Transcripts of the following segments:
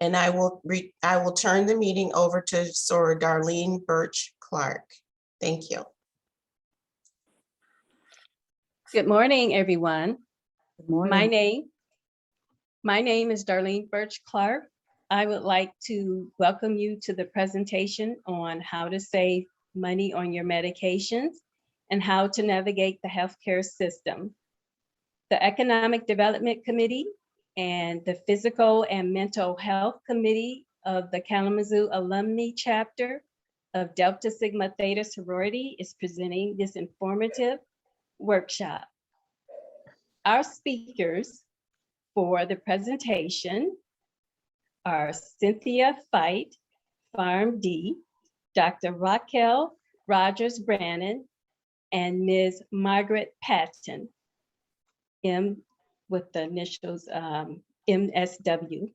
And I will turn the meeting over to Soror Darlene Birch Clark. Thank you. Good morning, everyone. Good morning. My name is Darlene Birch Clark. I would like to welcome you to the presentation on how to save money on your medications and how to navigate the healthcare system. The Economic Development Committee and the Physical and Mental Health Committee of the Kalamazoo Alumnae chapter of Delta Sigma Theta Sorority is presenting this informative workshop. Our speakers for the presentation are Cynthia Fight, PharmD, Dr. Raquel Rogers-Brannan, and Ms. Margaret Patton, M with the initials MSW.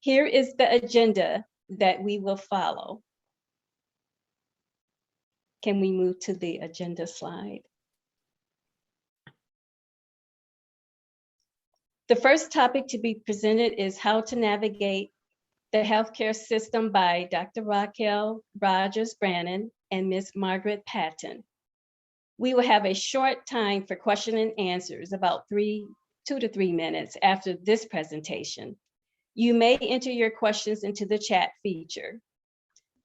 Here is the agenda that we will follow. Can we move to the agenda slide? The first topic to be presented is how to navigate the healthcare system by Dr. Raquel Rogers-Brannan and Ms. Margaret Patton. We will have a short time for question and answers, about 2 to 3 minutes after this presentation. You may enter your questions into the chat feature.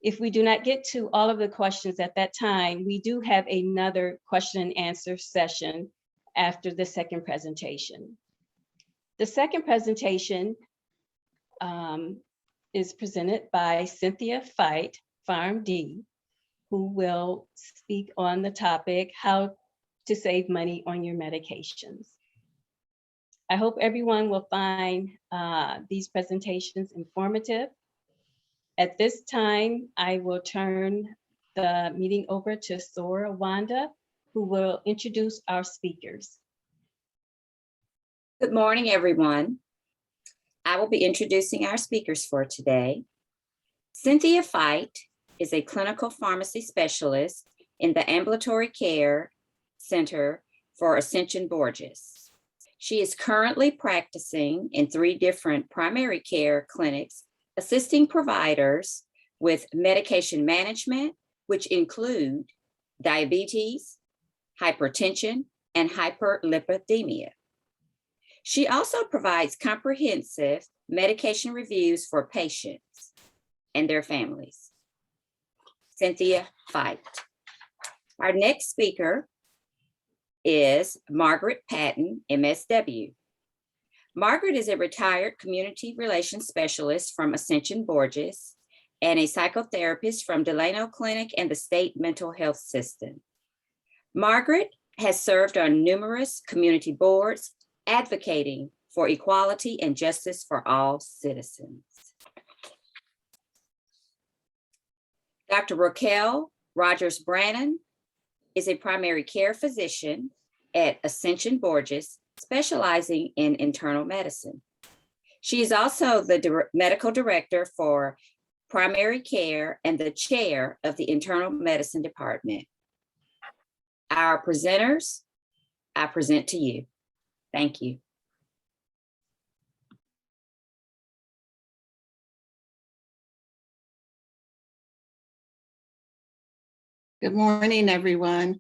If we do not get to all of the questions at that time, we do have another question and answer session after the second presentation. The second presentation is presented by Cynthia Fight, PharmD, who will speak on the topic, how to save money on your medications. I hope everyone will find these presentations informative. At this time, I will turn the meeting over to Soror Wanda, who will introduce our speakers. Good morning, everyone. I will be introducing our speakers for today. Cynthia Fight is a clinical pharmacy specialist in the Ambulatory Care Center for Ascension Borges. She is currently practicing in 3 different primary care clinics, assisting providers with medication management, which include diabetes, hypertension, and hyperlipidemia. She also provides comprehensive medication reviews for patients and their families. Cynthia Fight. Our next speaker is Margaret Patton, MSW. Margaret is a retired community relations specialist from Ascension Borges and a psychotherapist from Delano Clinic and the state mental health system. Margaret has served on numerous community boards, advocating for equality and justice for all citizens. Dr. Raquel Rogers-Brannan is a primary care physician at Ascension Borges, specializing in internal medicine. She is also the medical director for primary care and the chair of the internal medicine department. Our presenters, I present to you. Thank you. Good morning, everyone.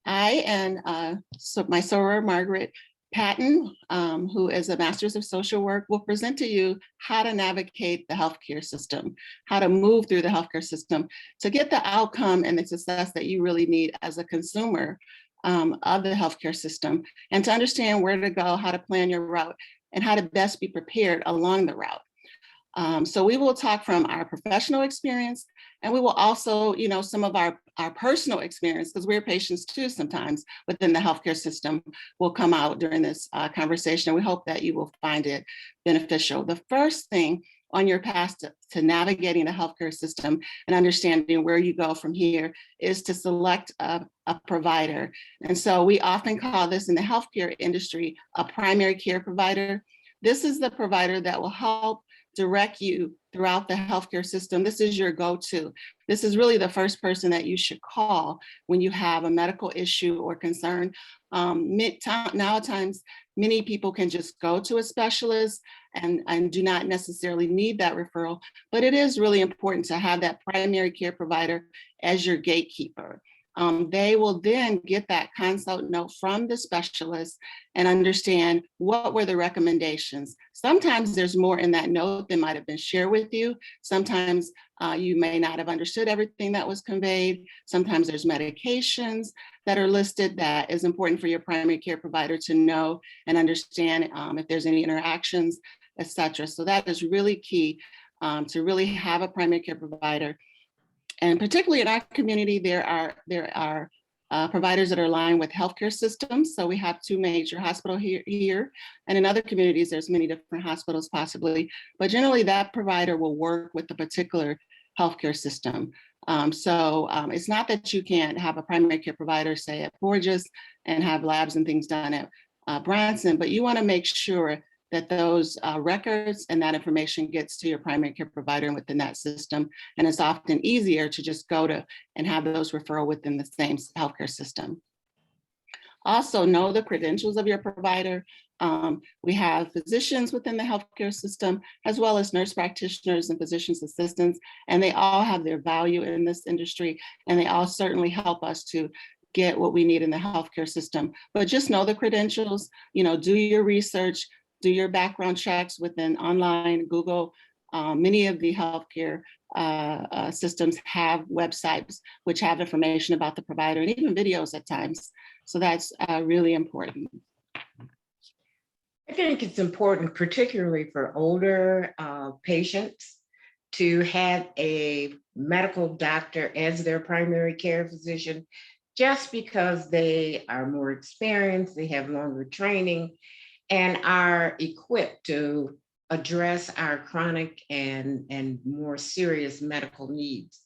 I and my soror, Margaret Patton, who is a master's of social work, will present to you how to navigate the healthcare system, how to move through the healthcare system to get the outcome and the success that you really need as a consumer of the healthcare system, and to understand where to go, how to plan your route, and how to best be prepared along the route. So we will talk from our professional experience, and we will also, some of our personal experience, because we're patients too sometimes within the healthcare system, will come out during this conversation. We hope that you will find it beneficial. The first thing on your path to navigating the healthcare system and understanding where you go from here is to select a provider. And so we often call this in the healthcare industry a primary care provider. This is the provider that will help direct you throughout the healthcare system. This is your go-to. This is really the first person that you should call when you have a medical issue or concern. Nowadays, many people can just go to a specialist and do not necessarily need that referral, but it is really important to have that primary care provider as your gatekeeper. They will then get that consult note from the specialist and understand what were the recommendations. Sometimes there's more in that note than might have been shared with you. Sometimes you may not have understood everything that was conveyed. Sometimes there's medications that are listed that is important for your primary care provider to know and understand if there's any interactions, etc. So that is really key to really have a primary care provider. And particularly in our community, there are providers that are aligned with healthcare systems. So we have two major hospitals here, and in other communities, there's many different hospitals possibly, but generally that provider will work with the particular healthcare system. It's not that you can't have a primary care provider, say at Borges, and have labs and things done at Branson, but you want to make sure that those records and that information gets to your primary care provider within that system. And it's often easier to just go to and have those referral within the same healthcare system. Also know the credentials of your provider. We have physicians within the healthcare system, as well as nurse practitioners and physician's assistants, and they all have their value in this industry, and they all certainly help us to get what we need in the healthcare system. But just know the credentials, do your research, do your background checks within online, Google. Many of the healthcare systems have websites which have information about the provider and even videos at times. So that's really important. I think it's important, particularly for older patients, to have a medical doctor as their primary care physician, just because they are more experienced, they have longer training, and are equipped to address our chronic and more serious medical needs.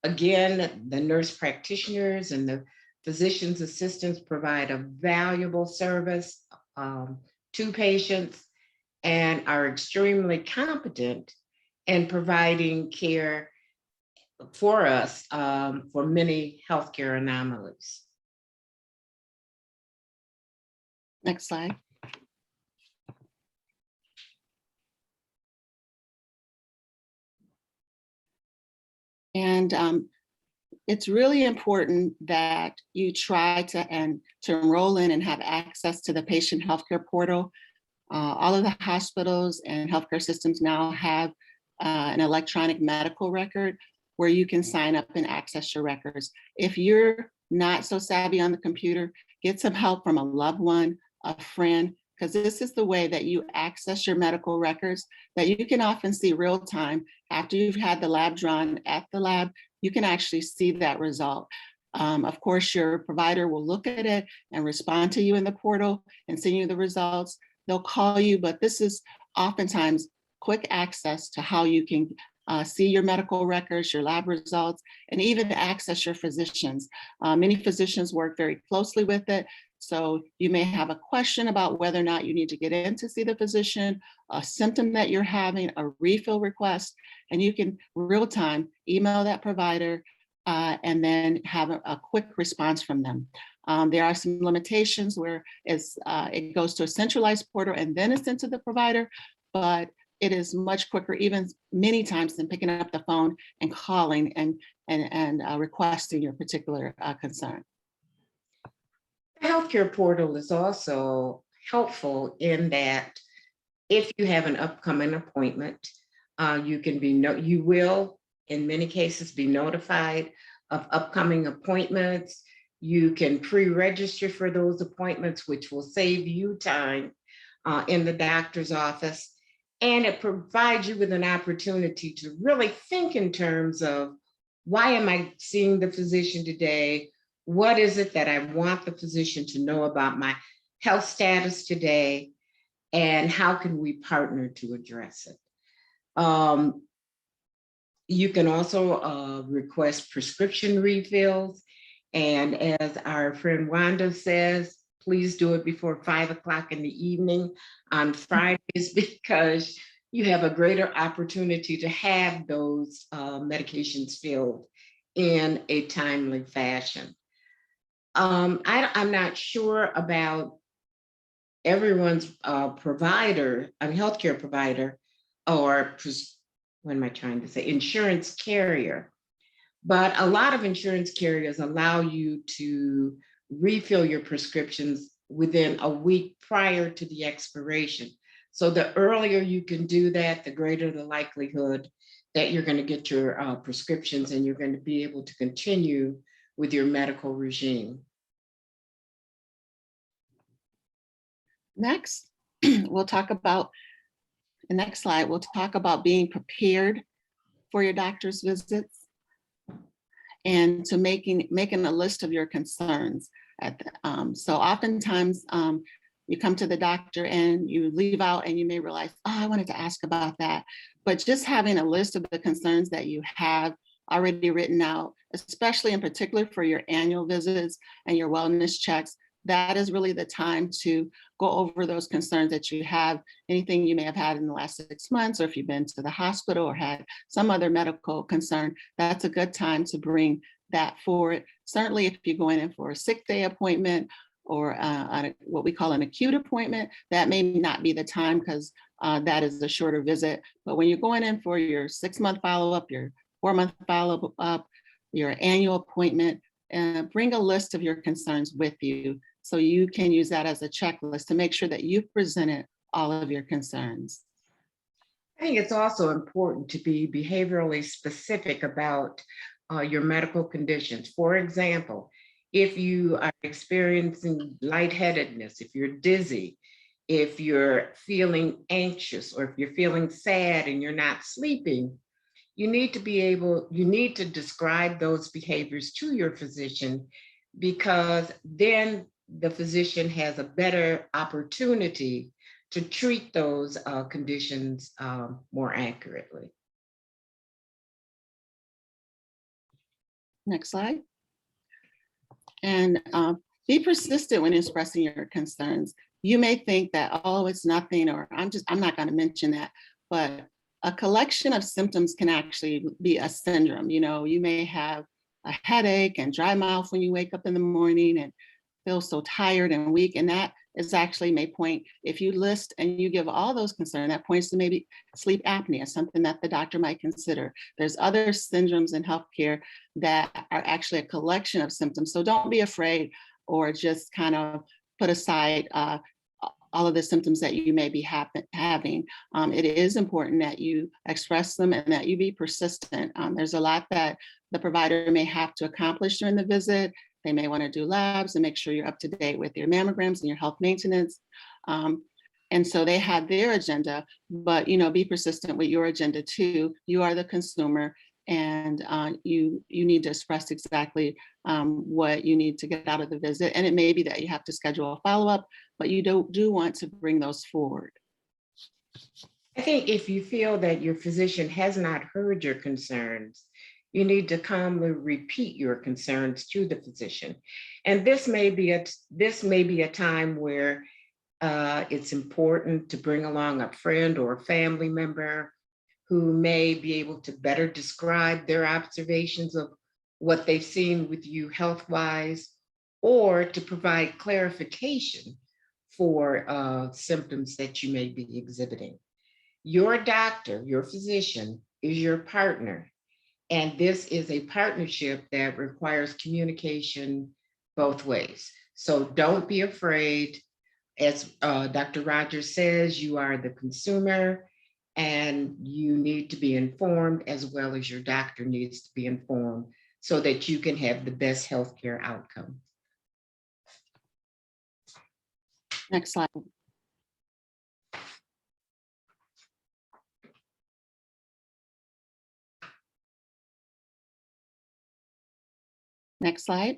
Again, the nurse practitioners and the physician's assistants provide a valuable service to patients and are extremely competent in providing care for us for many healthcare anomalies. Next slide. And it's really important that you try to enroll in and have access to the patient healthcare portal. All of the hospitals and healthcare systems now have an electronic medical record where you can sign up and access your records. If you're not so savvy on the computer, get some help from a loved one, a friend, because this is the way that you access your medical records that you can often see real time. After you've had the lab drawn at the lab, you can actually see that result. Of course, your provider will look at it and respond to you in the portal and send you the results. They'll call you, but this is oftentimes quick access to how you can see your medical records, your lab results, and even access your physicians. Many physicians work very closely with it. So you may have a question about whether or not you need to get in to see the physician, a symptom that you're having, a refill request, and you can real time email that provider and then have a quick response from them. There are some limitations where it goes to a centralized portal and then it's sent to the provider, but it is much quicker, even many times, than picking up the phone and calling and requesting your particular concern. The healthcare portal is also helpful in that if you have an upcoming appointment, you will, in many cases, be notified of upcoming appointments. You can pre-register for those appointments, which will save you time in the doctor's office. And it provides you with an opportunity to really think in terms of, why am I seeing the physician today? What is it that I want the physician to know about my health status today? And how can we partner to address it? You can also request prescription refills. And as our friend Wanda says, please do it before 5 o'clock in the evening on Fridays, because you have a greater opportunity to have those medications filled in a timely fashion. I'm not sure about everyone's provider, a healthcare provider, or what am I trying to say? Insurance carrier. But a lot of insurance carriers allow you to refill your prescriptions within a week prior to the expiration. So the earlier you can do that, the greater the likelihood that you're going to get your prescriptions and you're going to be able to continue with your medical regime. Next, we'll talk about, the next slide, we'll talk about being prepared for your doctor's visits and to making a list of your concerns. So oftentimes you come to the doctor and you leave out and you may realize, oh, I wanted to ask about that. But just having a list of the concerns that you have already written out, especially in particular for your annual visits and your wellness checks, that is really the time to go over those concerns that you have, anything you may have had in the last 6 months, or if you've been to the hospital or had some other medical concern, that's a good time to bring that forward. Certainly if you're going in for a sick day appointment or what we call an acute appointment, that may not be the time because that is a shorter visit. But when you're going in for your 6-month follow-up, your 4-month follow-up, your annual appointment, bring a list of your concerns with you so you can use that as a checklist to make sure that you've presented all of your concerns. I think it's also important to be behaviorally specific about your medical conditions. For example, if you are experiencing lightheadedness, if you're dizzy, if you're feeling anxious, or if you're feeling sad and you're not sleeping, you need to describe those behaviors to your physician, because then the physician has a better opportunity to treat those conditions more accurately. Next slide. And be persistent when expressing your concerns. You may think that, oh, it's nothing, or I'm not going to mention that, but a collection of symptoms can actually be a syndrome. You know, you may have a headache and dry mouth when you wake up in the morning and feel so tired and weak, and that is actually may point, if you list and you give all those concerns, that points to maybe sleep apnea, something that the doctor might consider. There's other syndromes in healthcare that are actually a collection of symptoms. So don't be afraid or just kind of put aside all of the symptoms that you may be having. It is important that you express them and that you be persistent. There's a lot that the provider may have to accomplish during the visit. They may want to do labs and make sure you're up to date with your mammograms and your health maintenance. And so they have their agenda, but be persistent with your agenda too. You are the consumer, and you need to express exactly what you need to get out of the visit. And it may be that you have to schedule a follow-up, but you do want to bring those forward. I think if you feel that your physician has not heard your concerns, you need to calmly repeat your concerns to the physician. And this may be a time where it's important to bring along a friend or a family member who may be able to better describe their observations of what they've seen with you health-wise, or to provide clarification for symptoms that you may be exhibiting. Your doctor, your physician, is your partner. And this is a partnership that requires communication both ways. So don't be afraid. As Dr. Rogers says, you are the consumer and you need to be informed, as well as your doctor needs to be informed, so that you can have the best healthcare outcome. Next slide. Next slide.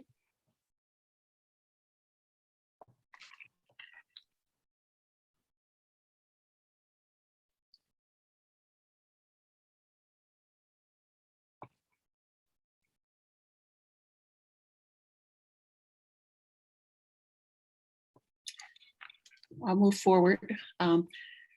I'll move forward.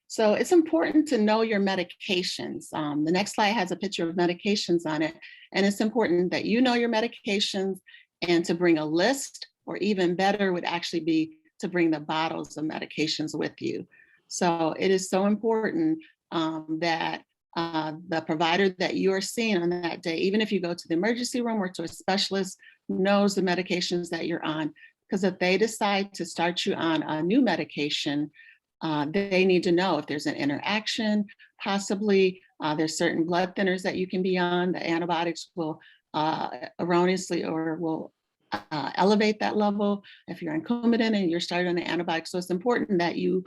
So it's important to know your medications. The next slide has a picture of medications on it. And it's important that you know your medications, and to bring a list, or even better would actually be to bring the bottles of medications with you. So it is so important that the provider that you are seeing on that day, even if you go to the emergency room or to a specialist, knows the medications that you're on. Because if they decide to start you on a new medication, they need to know if there's an interaction, possibly there's certain blood thinners that you can be on. The antibiotics will erroneously or will elevate that level. If you're on Coumadin and you're started on the antibiotics, so it's important that you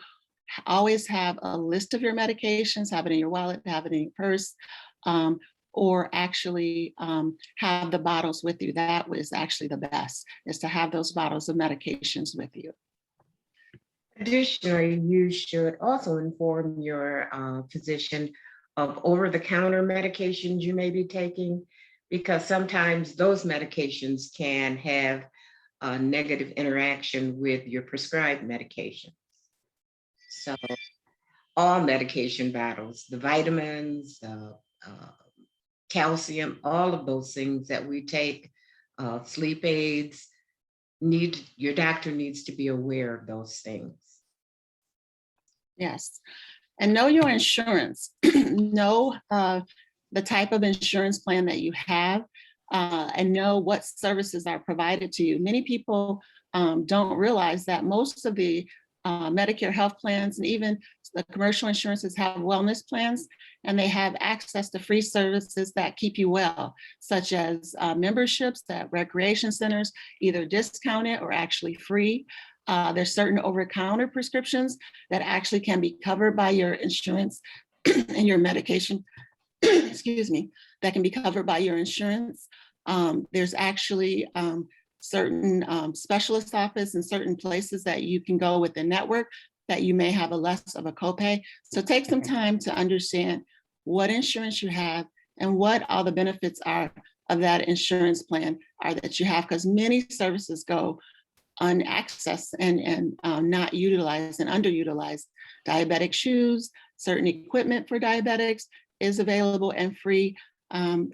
always have a list of your medications, have it in your wallet, have it in your purse, or actually have the bottles with you. That was actually the best, is to have those bottles of medications with you. Additionally, you should also inform your physician of over-the-counter medications you may be taking, because sometimes those medications can have a negative interaction with your prescribed medication. So all medication bottles, the vitamins, calcium, all of those things that we take, sleep aids, your doctor needs to be aware of those things. Yes, and know your insurance. Know the type of insurance plan that you have, and know what services are provided to you. Many people don't realize that most of the Medicare health plans and even the commercial insurances have wellness plans, and they have access to free services that keep you well, such as memberships at recreation centers, either discounted or actually free. There's certain over-the-counter prescriptions that actually can be covered by your insurance and your medication, excuse me, that can be covered by your insurance. There's actually certain specialist office and certain places that you can go with the network that you may have a less of a copay. So take some time to understand what insurance you have and what all the benefits are of that insurance plan are that you have, because many services go unaccessed and not utilized and underutilized. Diabetic shoes, certain equipment for diabetics is available and free.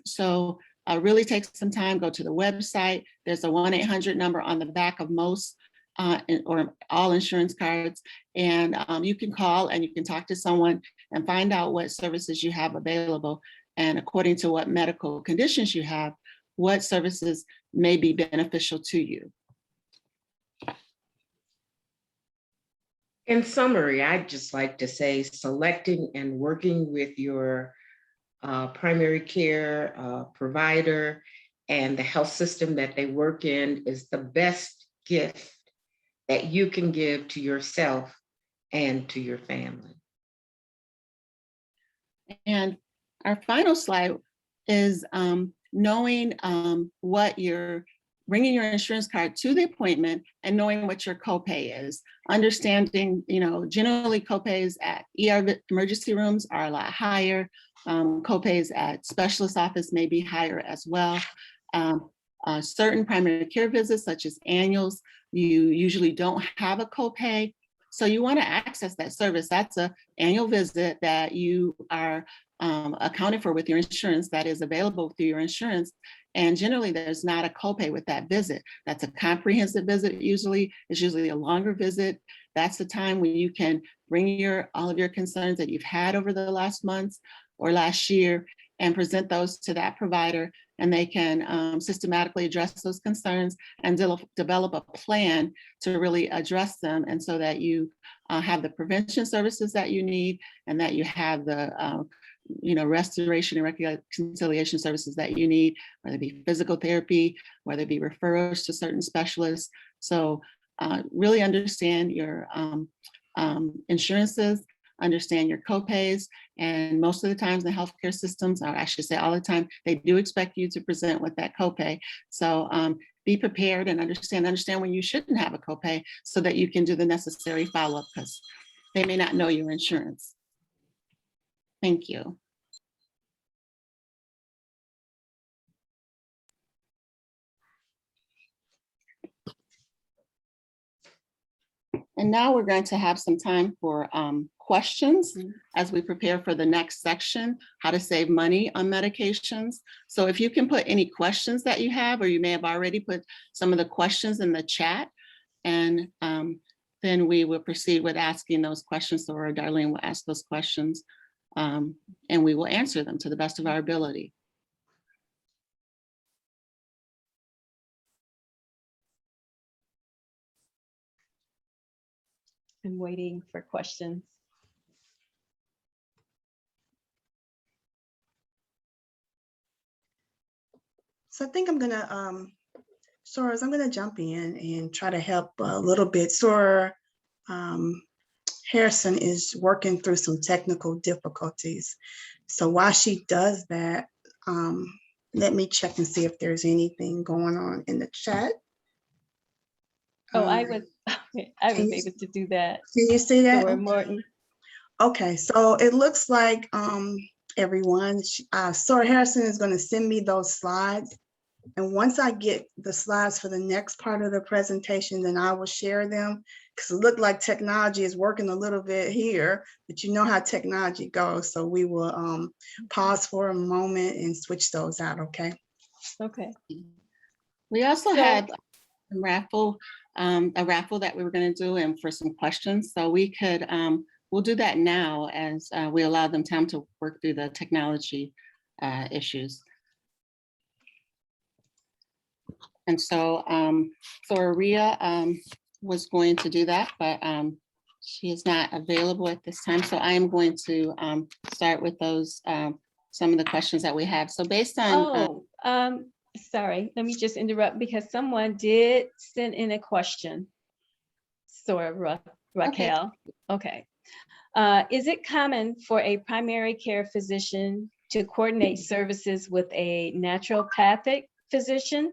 So really take some time, go to the website. There's a 1-800 number on the back of most or all insurance cards. And you can call and you can talk to someone and find out what services you have available. And according to what medical conditions you have, what services may be beneficial to you. In summary, I'd just like to say selecting and working with your primary care provider and the health system that they work in is the best gift that you can give to yourself and to your family. And our final slide is knowing what you're bringing your insurance card to the appointment and knowing what your copay is. Understanding, generally copays at ER emergency rooms are a lot higher. Copays at specialist office may be higher as well. Certain primary care visits, such as annuals, you usually don't have a copay. So you want to access that service. That's an annual visit that you are accounted for with your insurance, that is available through your insurance. And generally there's not a copay with that visit. That's a comprehensive visit. It's usually a longer visit. That's the time when you can bring all of your concerns that you've had over the last months or last year and present those to that provider, and they can systematically address those concerns and develop a plan to really address them, and so that you have the prevention services that you need and that you have the restoration and reconciliation services that you need, whether it be physical therapy, whether it be referrals to certain specialists. So really understand your insurances, understand your copays, and most of the times the healthcare systems, or I should say all the time, they do expect you to present with that copay. So be prepared and understand when you shouldn't have a copay so that you can do the necessary follow-up, because they may not know your insurance. Thank you. And now we're going to have some time for questions as we prepare for the next section, how to save money on medications. So if you can put any questions that you have, or you may have already put some of the questions in the chat, and then we will proceed with asking those questions. So Darlene will ask those questions, and we will answer them to the best of our ability. I'm waiting for questions. So I think I'm gonna, Soros, I'm gonna jump in and try to help a little bit. Sora Harrison is working through some technical difficulties. So while she does that, let me check and see if there's anything going on in the chat. Oh, I Um, was I was able to do that. Can you see that? Dora Morton. Okay, so it looks like everyone, Sora Harrison is going to send me those slides. And once I get the slides for the next part of the presentation, then I will share them, because it looked like technology is working a little bit here, but you know how technology goes. So we will pause for a moment and switch those out, okay? Okay. We also So- had a raffle that we were going to do, and for some questions. So we could, we'll do that now as we allow them time to work through the technology issues. And so, so Aria was going to do that, but she is not available at this time. So I am going to start with those, some of the questions that we have. So based on, Sorry, let me just interrupt because someone did send in a question. Sora Raquel. Okay. Is it common for a primary care physician to coordinate services with a naturopathic physician?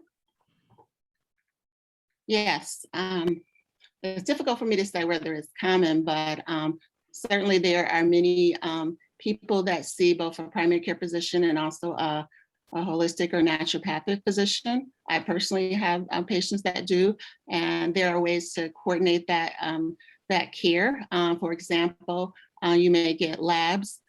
yes, it's difficult for me to say whether it's common, but certainly there are many people that see both a primary care physician and also a holistic or naturopathic physician. I personally have patients that do, and there are ways to coordinate that, that care. For example, you may get labs,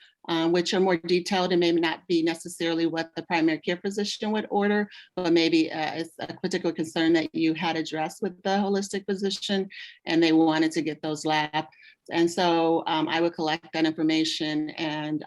which are more detailed and may not be necessarily what the primary care physician would order, but maybe it's a particular concern that you had addressed with the holistic physician and they wanted to get those labs. And so I would collect that information and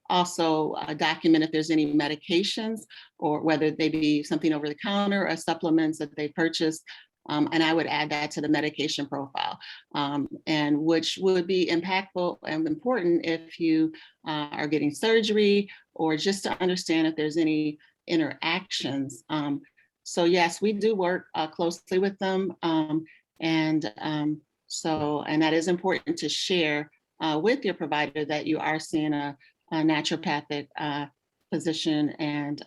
also document if there's any medications or whether they be something over the counter or supplements that they purchased. And I would add that to the medication profile, and which would be impactful and important if you are getting surgery or just to understand if there's any interactions. So yes, we do work closely with them. And that is important to share with your provider that you are seeing a naturopathic physician and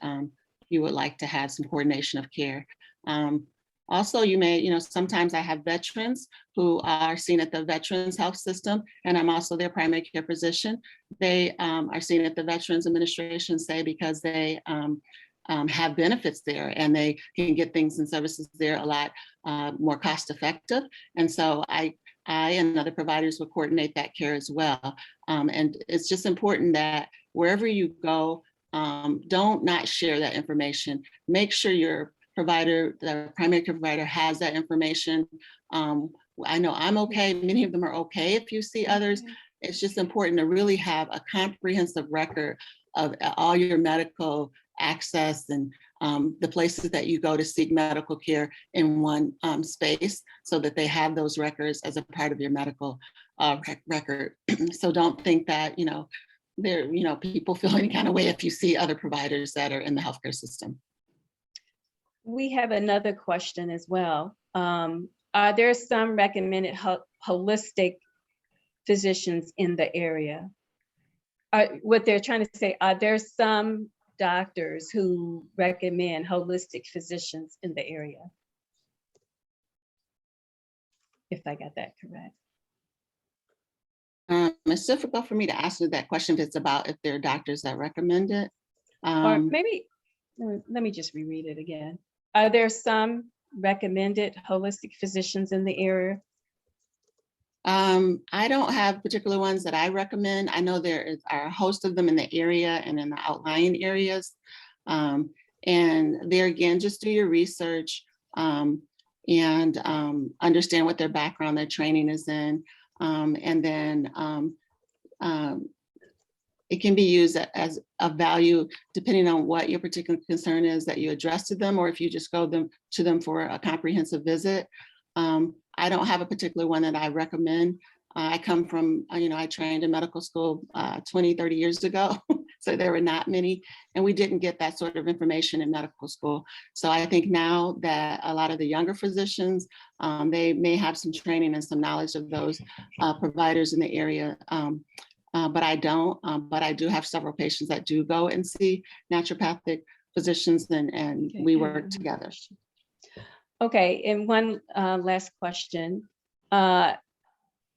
you would like to have some coordination of care. Also, you may, sometimes I have veterans who are seen at the Veterans Health System, and I'm also their primary care physician. They are seen at the Veterans Administration, say, because they have benefits there and they can get things and services there a lot more cost effective. And so I and other providers will coordinate that care as well. And it's just important that wherever you go, don't not share that information. Make sure your provider, the primary care provider, has that information. I know I'm okay. Many of them are okay if you see others. It's just important to really have a comprehensive record of all your medical access and the places that you go to seek medical care in one space so that they have those records as a part of your medical record. So don't think that, people feel any kind of way if you see other providers that are in the healthcare system. We have another question as well. Are there some recommended holistic physicians in the area? What they're trying to say, are there some doctors who recommend holistic physicians in the area? If I got that correct. It's difficult for me to answer that question if it's about if there are doctors that recommend it. Or maybe, let me just reread it again. Are there some recommended holistic physicians in the area? I don't have particular ones that I recommend. I know there are a host of them in the area and in the outlying areas. And there again, just do your research. and understand what their background, their training is in. And then it can be used as a value depending on what your particular concern is that you address to them, or if you just go to them for a comprehensive visit. I don't have a particular one that I recommend. I come from, I trained in medical school 20, 30 years ago. So there were not many, and we didn't get that sort of information in medical school. So I think now that a lot of the younger physicians, they may have some training and some knowledge of those providers in the area. But I don't, but I do have several patients that do go and see naturopathic physicians, and we work together. Okay, and one last question.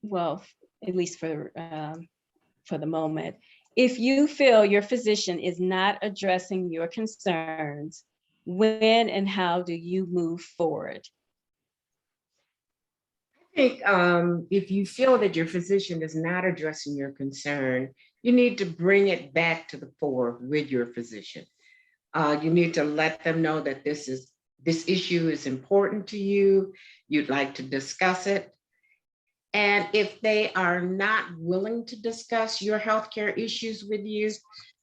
Well, at least for the moment, if you feel your physician is not addressing your concerns, when and how do you move forward? I think if you feel that your physician is not addressing your concern, you need to bring it back to the fore with your physician. You need to let them know that this issue is important to you. You'd like to discuss it. And if they are not willing to discuss your healthcare issues with you,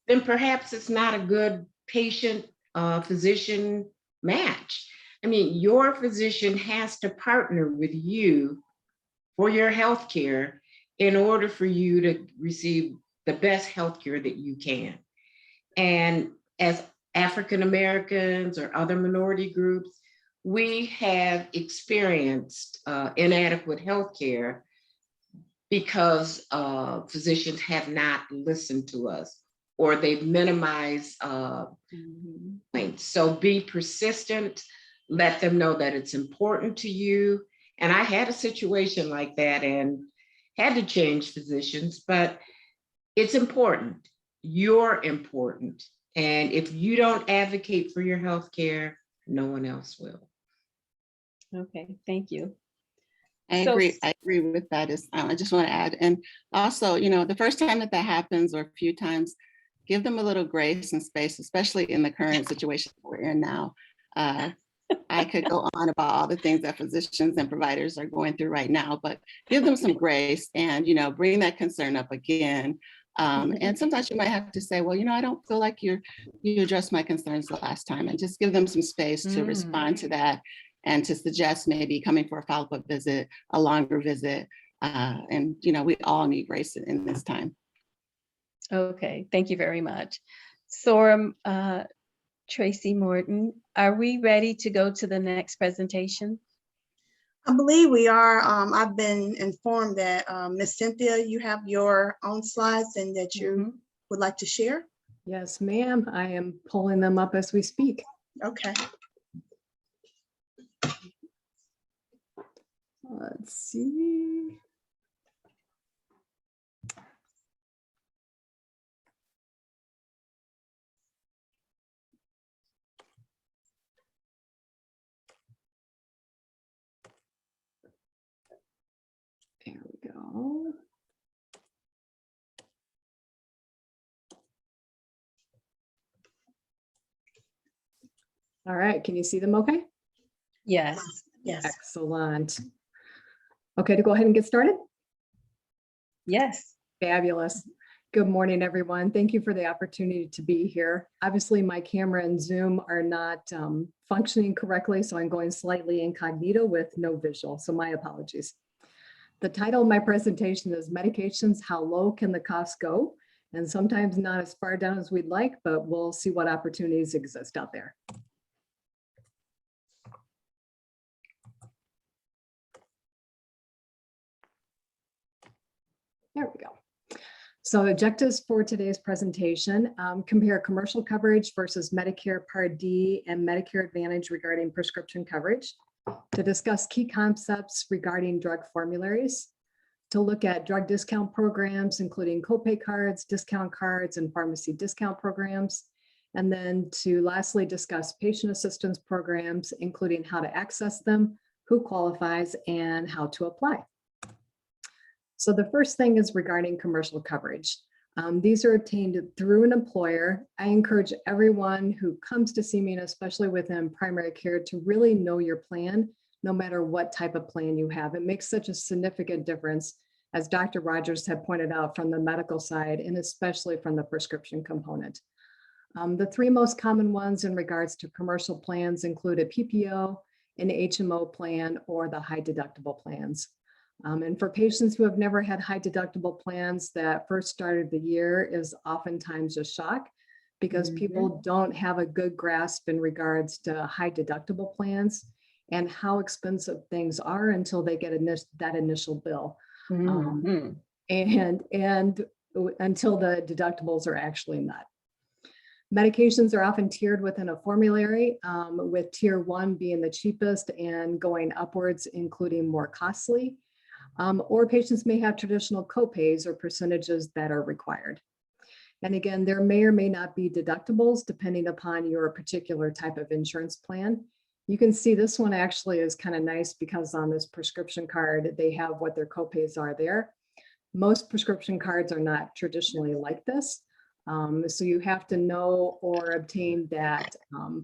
then perhaps it's not a good patient-physician match. I mean, your physician has to partner with you for your healthcare in order for you to receive the best healthcare that you can. And as African Americans or other minority groups, we have experienced inadequate healthcare because physicians have not listened to us, or they've minimized complaints. So be persistent, let them know that it's important to you. And I had a situation like that and had to change physicians, but it's important. You're important. And if you don't advocate for your healthcare, no one else will. Okay, thank you. I agree with that. I just want to add, and also, the first time that happens, or a few times, give them a little grace and space, especially in the current situation we're in now. I could go on about all the things that physicians and providers are going through right now, but give them some grace and, bring that concern up again. And sometimes you might have to say, well, I don't feel like you addressed my concerns the last time, and just give them some space to respond to that, and to suggest maybe coming for a follow-up visit, a longer visit. And, we all need grace in this time. Okay, thank you very much. So, Tracy Morton, are we ready to go to the next presentation? I believe we are. I've been informed that Ms. Cynthia, you have your own slides and that you would like to share. Yes, ma'am. I am pulling them up as we speak. Okay. Let's see. There we go. All right, can you see them okay? Yes. Yes. Excellent. Okay, to go ahead and get started? Yes. Fabulous. Good morning, everyone. Thank you for the opportunity to be here. Obviously, my camera and Zoom are not functioning correctly, so I'm going slightly incognito with no visual, so my apologies. The title of my presentation is Medications, How Low Can the Cost Go? And sometimes not as far down as we'd like, but we'll see what opportunities exist out there. There we go. So objectives for today's presentation, compare commercial coverage versus Medicare Part D and Medicare Advantage regarding prescription coverage, to discuss key concepts regarding drug formularies, to look at drug discount programs, including copay cards, discount cards, and pharmacy discount programs, and then to lastly discuss patient assistance programs, including how to access them, who qualifies, and how to apply. So the first thing is regarding commercial coverage. These are obtained through an employer. I encourage everyone who comes to see me, and especially within primary care, to really know your plan no matter what type of plan you have. It makes such a significant difference, as Dr. Rogers had pointed out, from the medical side and especially from the prescription component. The three most common ones in regards to commercial plans include a PPO, an HMO plan, or the high deductible plans. And for patients who have never had high deductible plans, that first start of the year is oftentimes a shock because people don't have a good grasp in regards to high deductible plans and how expensive things are until they get that initial bill. And until the deductibles are actually met. Medications are often tiered within a formulary, with tier 1 being the cheapest and going upwards, including more costly. Or patients may have traditional copays or percentages that are required. And again, there may or may not be deductibles depending upon your particular type of insurance plan. You can see this one actually is kind of nice because on this prescription card, they have what their copays are there. Most prescription cards are not traditionally like this. So you have to know or obtain that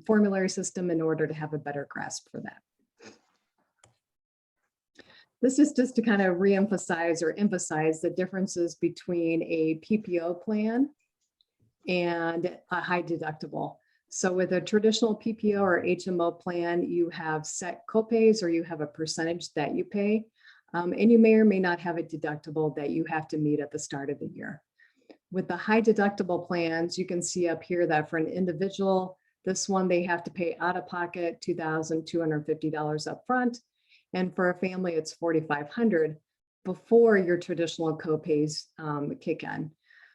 formulary system in order to have a better grasp for that. This is just to kind of reemphasize or emphasize the differences between a PPO plan and a high deductible. So with a traditional PPO or HMO plan, you have set copays or you have a percentage that you pay, and you may or may not have a deductible that you have to meet at the start of the year. With the high deductible plans, you can see up here that for an individual, this one they have to pay out of pocket $2,250 up front. And for a family, it's $4,500 before your traditional copays kick in.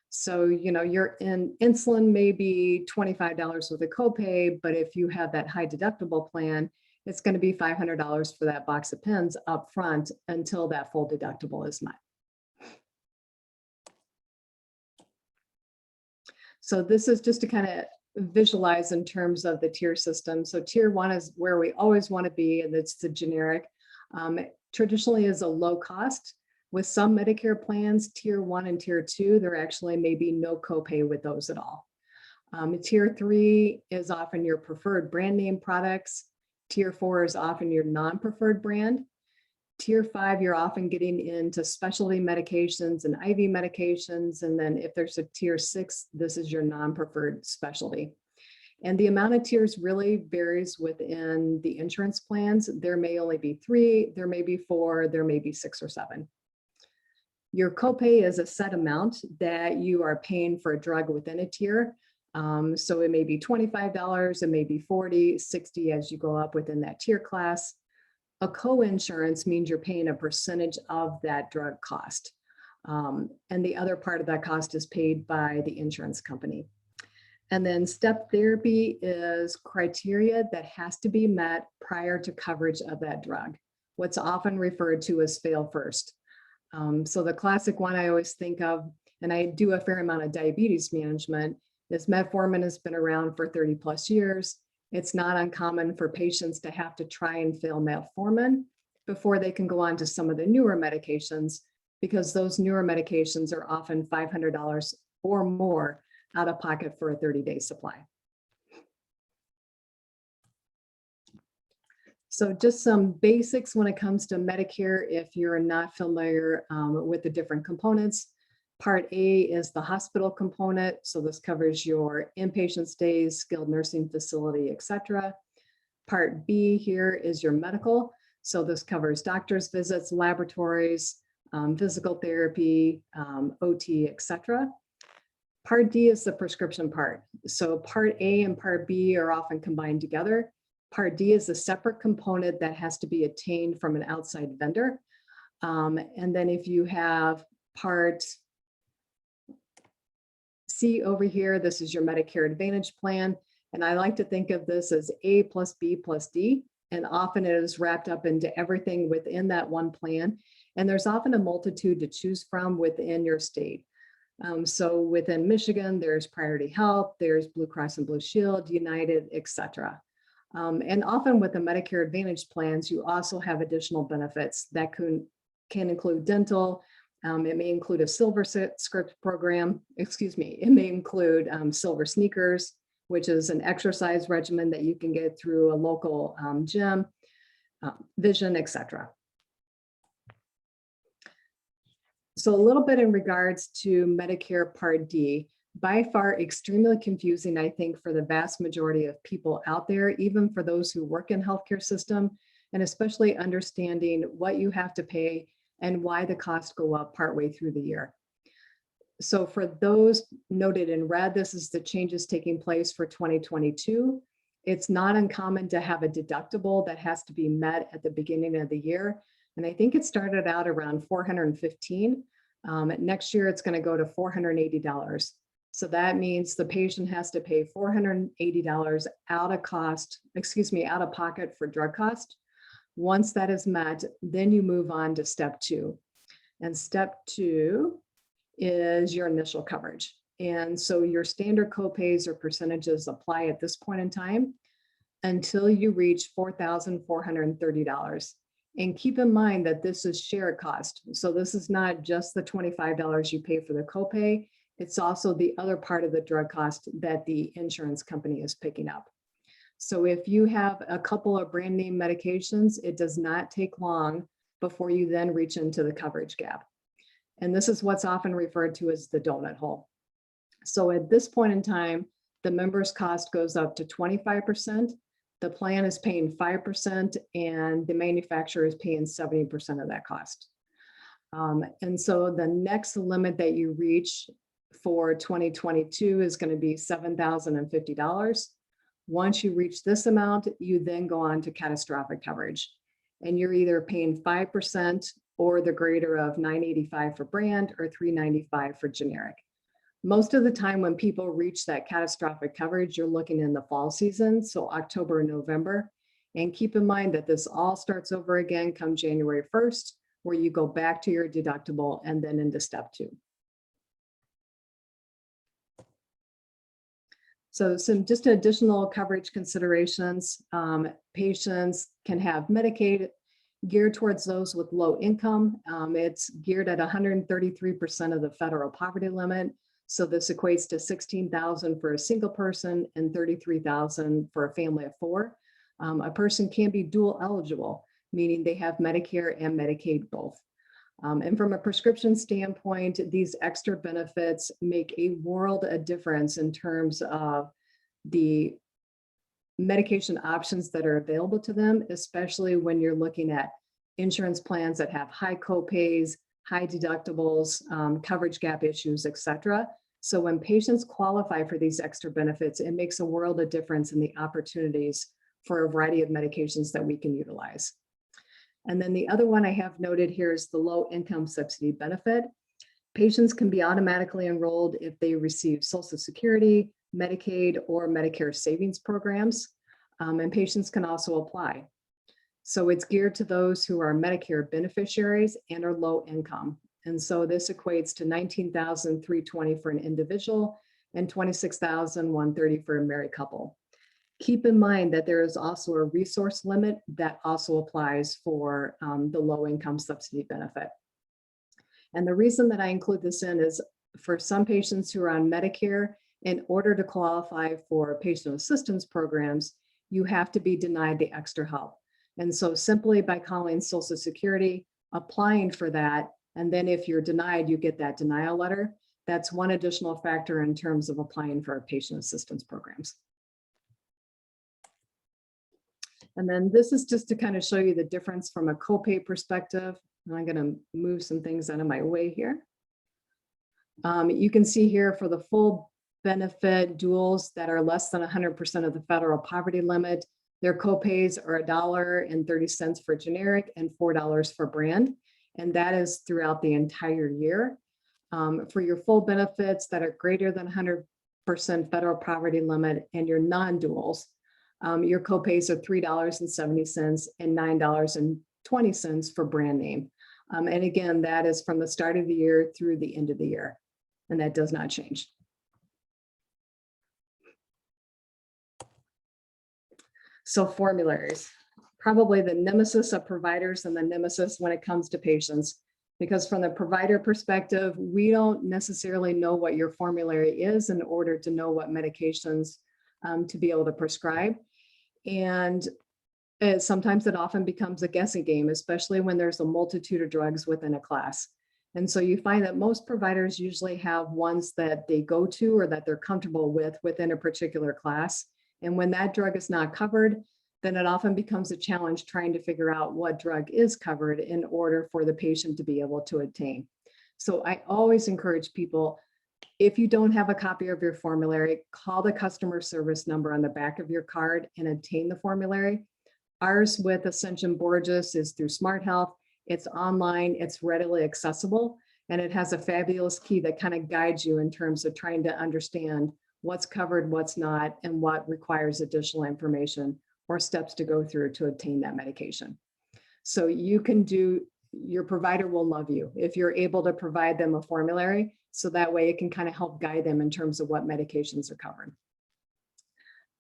So, you know, your insulin may be $25 with a copay, but if you have that high deductible plan, it's going to be $500 for that box of pens up front until that full deductible is met. So this is just to kind of visualize in terms of the tier system. So tier 1 is where we always want to be, and it's the generic. Traditionally is a low cost. With some Medicare plans, tier 1 and tier 2, there actually may be no copay with those at all. Tier 3 is often your preferred brand name products. Tier 4 is often your non-preferred brand. Tier 5, you're often getting into specialty medications and IV medications. And then if there's a tier 6, this is your non-preferred specialty. And the amount of tiers really varies within the insurance plans. There may only be 3, there may be 4, there may be 6 or 7. Your copay is a set amount that you are paying for a drug within a tier. So it may be $25, it may be $40, $60 as you go up within that tier class. A co-insurance means you're paying a percentage of that drug cost. And the other part of that cost is paid by the insurance company. And then step therapy is criteria that has to be met prior to coverage of that drug, what's often referred to as fail first. So the classic one I always think of, and I do a fair amount of diabetes management, is metformin has been around for 30 plus years. It's not uncommon for patients to have to try and fail metformin before they can go on to some of the newer medications, because those newer medications are often $500 or more out of pocket for a 30-day supply. So just some basics when it comes to Medicare, if you're not familiar with the different components. Part A is the hospital component. So this covers your inpatient stays, skilled nursing facility, etc. Part B here is your medical. So this covers doctor's visits, laboratories, physical therapy, OT, etc. Part D is the prescription part. So Part A and Part B are often combined together. Part D is a separate component that has to be obtained from an outside vendor. And then if you have Part C over here, this is your Medicare Advantage plan. And I like to think of this as A plus B plus D. And often it is wrapped up into everything within that one plan. And there's often a multitude to choose from within your state. So within Michigan, there's Priority Health, there's Blue Cross and Blue Shield, United, etc. And often with the Medicare Advantage plans, you also have additional benefits that can include dental. It may include a silver script program, it may include silver sneakers, which is an exercise regimen that you can get through a local gym. vision, etc. So a little bit in regards to Medicare Part D, by far extremely confusing, I think, for the vast majority of people out there, even for those who work in healthcare system, and especially understanding what you have to pay and why the costs go up partway through the year. So for those noted in red, this is the changes taking place for 2022. It's not uncommon to have a deductible that has to be met at the beginning of the year. And I think it started out around $415. Next year, it's going to go to $480. So that means the patient has to pay $480 out of pocket for drug cost. Once that is met, then you move on to step 2. And step 2 is your initial coverage. And so your standard copays or percentages apply at this point in time until you reach $4,430. And keep in mind that this is shared cost. So this is not just the $25 you pay for the copay. It's also the other part of the drug cost that the insurance company is picking up. So if you have a couple of brand name medications, it does not take long before you then reach into the coverage gap. And this is what's often referred to as the donut hole. So at this point in time, the member's cost goes up to 25%. The plan is paying 5% and the manufacturer is paying 70% of that cost. And so the next limit that you reach for 2022 is going to be $7,050. Once you reach this amount, you then go on to catastrophic coverage. And you're either paying 5% or the greater of $985 for brand or $395 for generic. Most of the time when people reach that catastrophic coverage, you're looking in the fall season, so October and November. And keep in mind that this all starts over again come January 1st, where you go back to your deductible and then into step 2. So some just additional coverage considerations. Patients can have Medicaid geared towards those with low income. It's geared at 133% of the federal poverty limit. So this equates to $16,000 for a single person and $33,000 for a family of 4. A person can be dual eligible, meaning they have Medicare and Medicaid both. And from a prescription standpoint, these extra benefits make a world of difference in terms of the medication options that are available to them, especially when you're looking at insurance plans that have high copays, high deductibles, coverage gap issues, et cetera. So when patients qualify for these extra benefits, it makes a world of difference in the opportunities for a variety of medications that we can utilize. And then the other one I have noted here is the low income subsidy benefit. Patients can be automatically enrolled if they receive Social Security, Medicaid, or Medicare savings programs, and patients can also apply. So it's geared to those who are Medicare beneficiaries and are low income. And so this equates to $19,320 for an individual and $26,130 for a married couple. Keep in mind that there is also a resource limit that also applies for the low income subsidy benefit. And the reason that I include this in is for some patients who are on Medicare, in order to qualify for patient assistance programs, you have to be denied the extra help. And so simply by calling Social Security, applying for that, and then if you're denied, you get that denial letter. That's one additional factor in terms of applying for patient assistance programs. And then this is just to kind of show you the difference from a copay perspective. And I'm going to move some things out of my way here. You can see here for the full benefit duals that are less than 100% of the federal poverty limit, their copays are $1.30 for generic and $4 for brand. And that is throughout the entire year. For your full benefits that are greater than 100% federal poverty limit and your non-duals, your copays are $3.70 and $9.20 for brand name. And again, that is from the start of the year through the end of the year, and that does not change. So formularies, probably the nemesis of providers and the nemesis when it comes to patients, because from the provider perspective, we don't necessarily know what your formulary is in order to know what medications to be able to prescribe. And Sometimes it often becomes a guessing game, especially when there's a multitude of drugs within a class. And so you find that most providers usually have ones that they go to or that they're comfortable with within a particular class. And when that drug is not covered, then it often becomes a challenge trying to figure out what drug is covered in order for the patient to be able to obtain. So I always encourage people, if you don't have a copy of your formulary, call the customer service number on the back of your card and obtain the formulary. Ours with Ascension Borges is through Smart Health. It's online, it's readily accessible, and it has a fabulous key that kind of guides you in terms of trying to understand what's covered, what's not, and what requires additional information or steps to go through to obtain that medication. So you can do, your provider will love you if you're able to provide them a formulary, so that way it can kind of help guide them in terms of what medications are covered.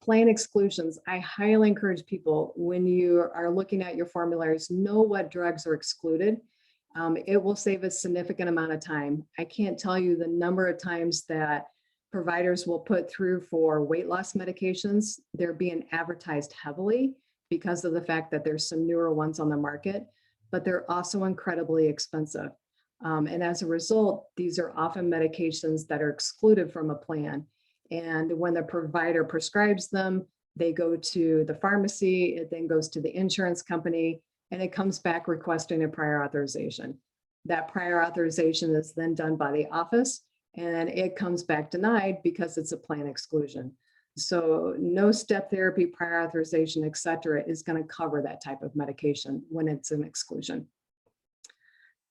Plan exclusions. I highly encourage people, when you are looking at your formularies, know what drugs are excluded. It will save a significant amount of time. I can't tell you the number of times that providers will put through for weight loss medications. They're being advertised heavily because of the fact that there's some newer ones on the market, but they're also incredibly expensive. And as a result, these are often medications that are excluded from a plan. And when the provider prescribes them, they go to the pharmacy, it then goes to the insurance company, and it comes back requesting a prior authorization. That prior authorization is then done by the office, and it comes back denied because it's a plan exclusion. So no step therapy, prior authorization, et cetera, is going to cover that type of medication when it's an exclusion.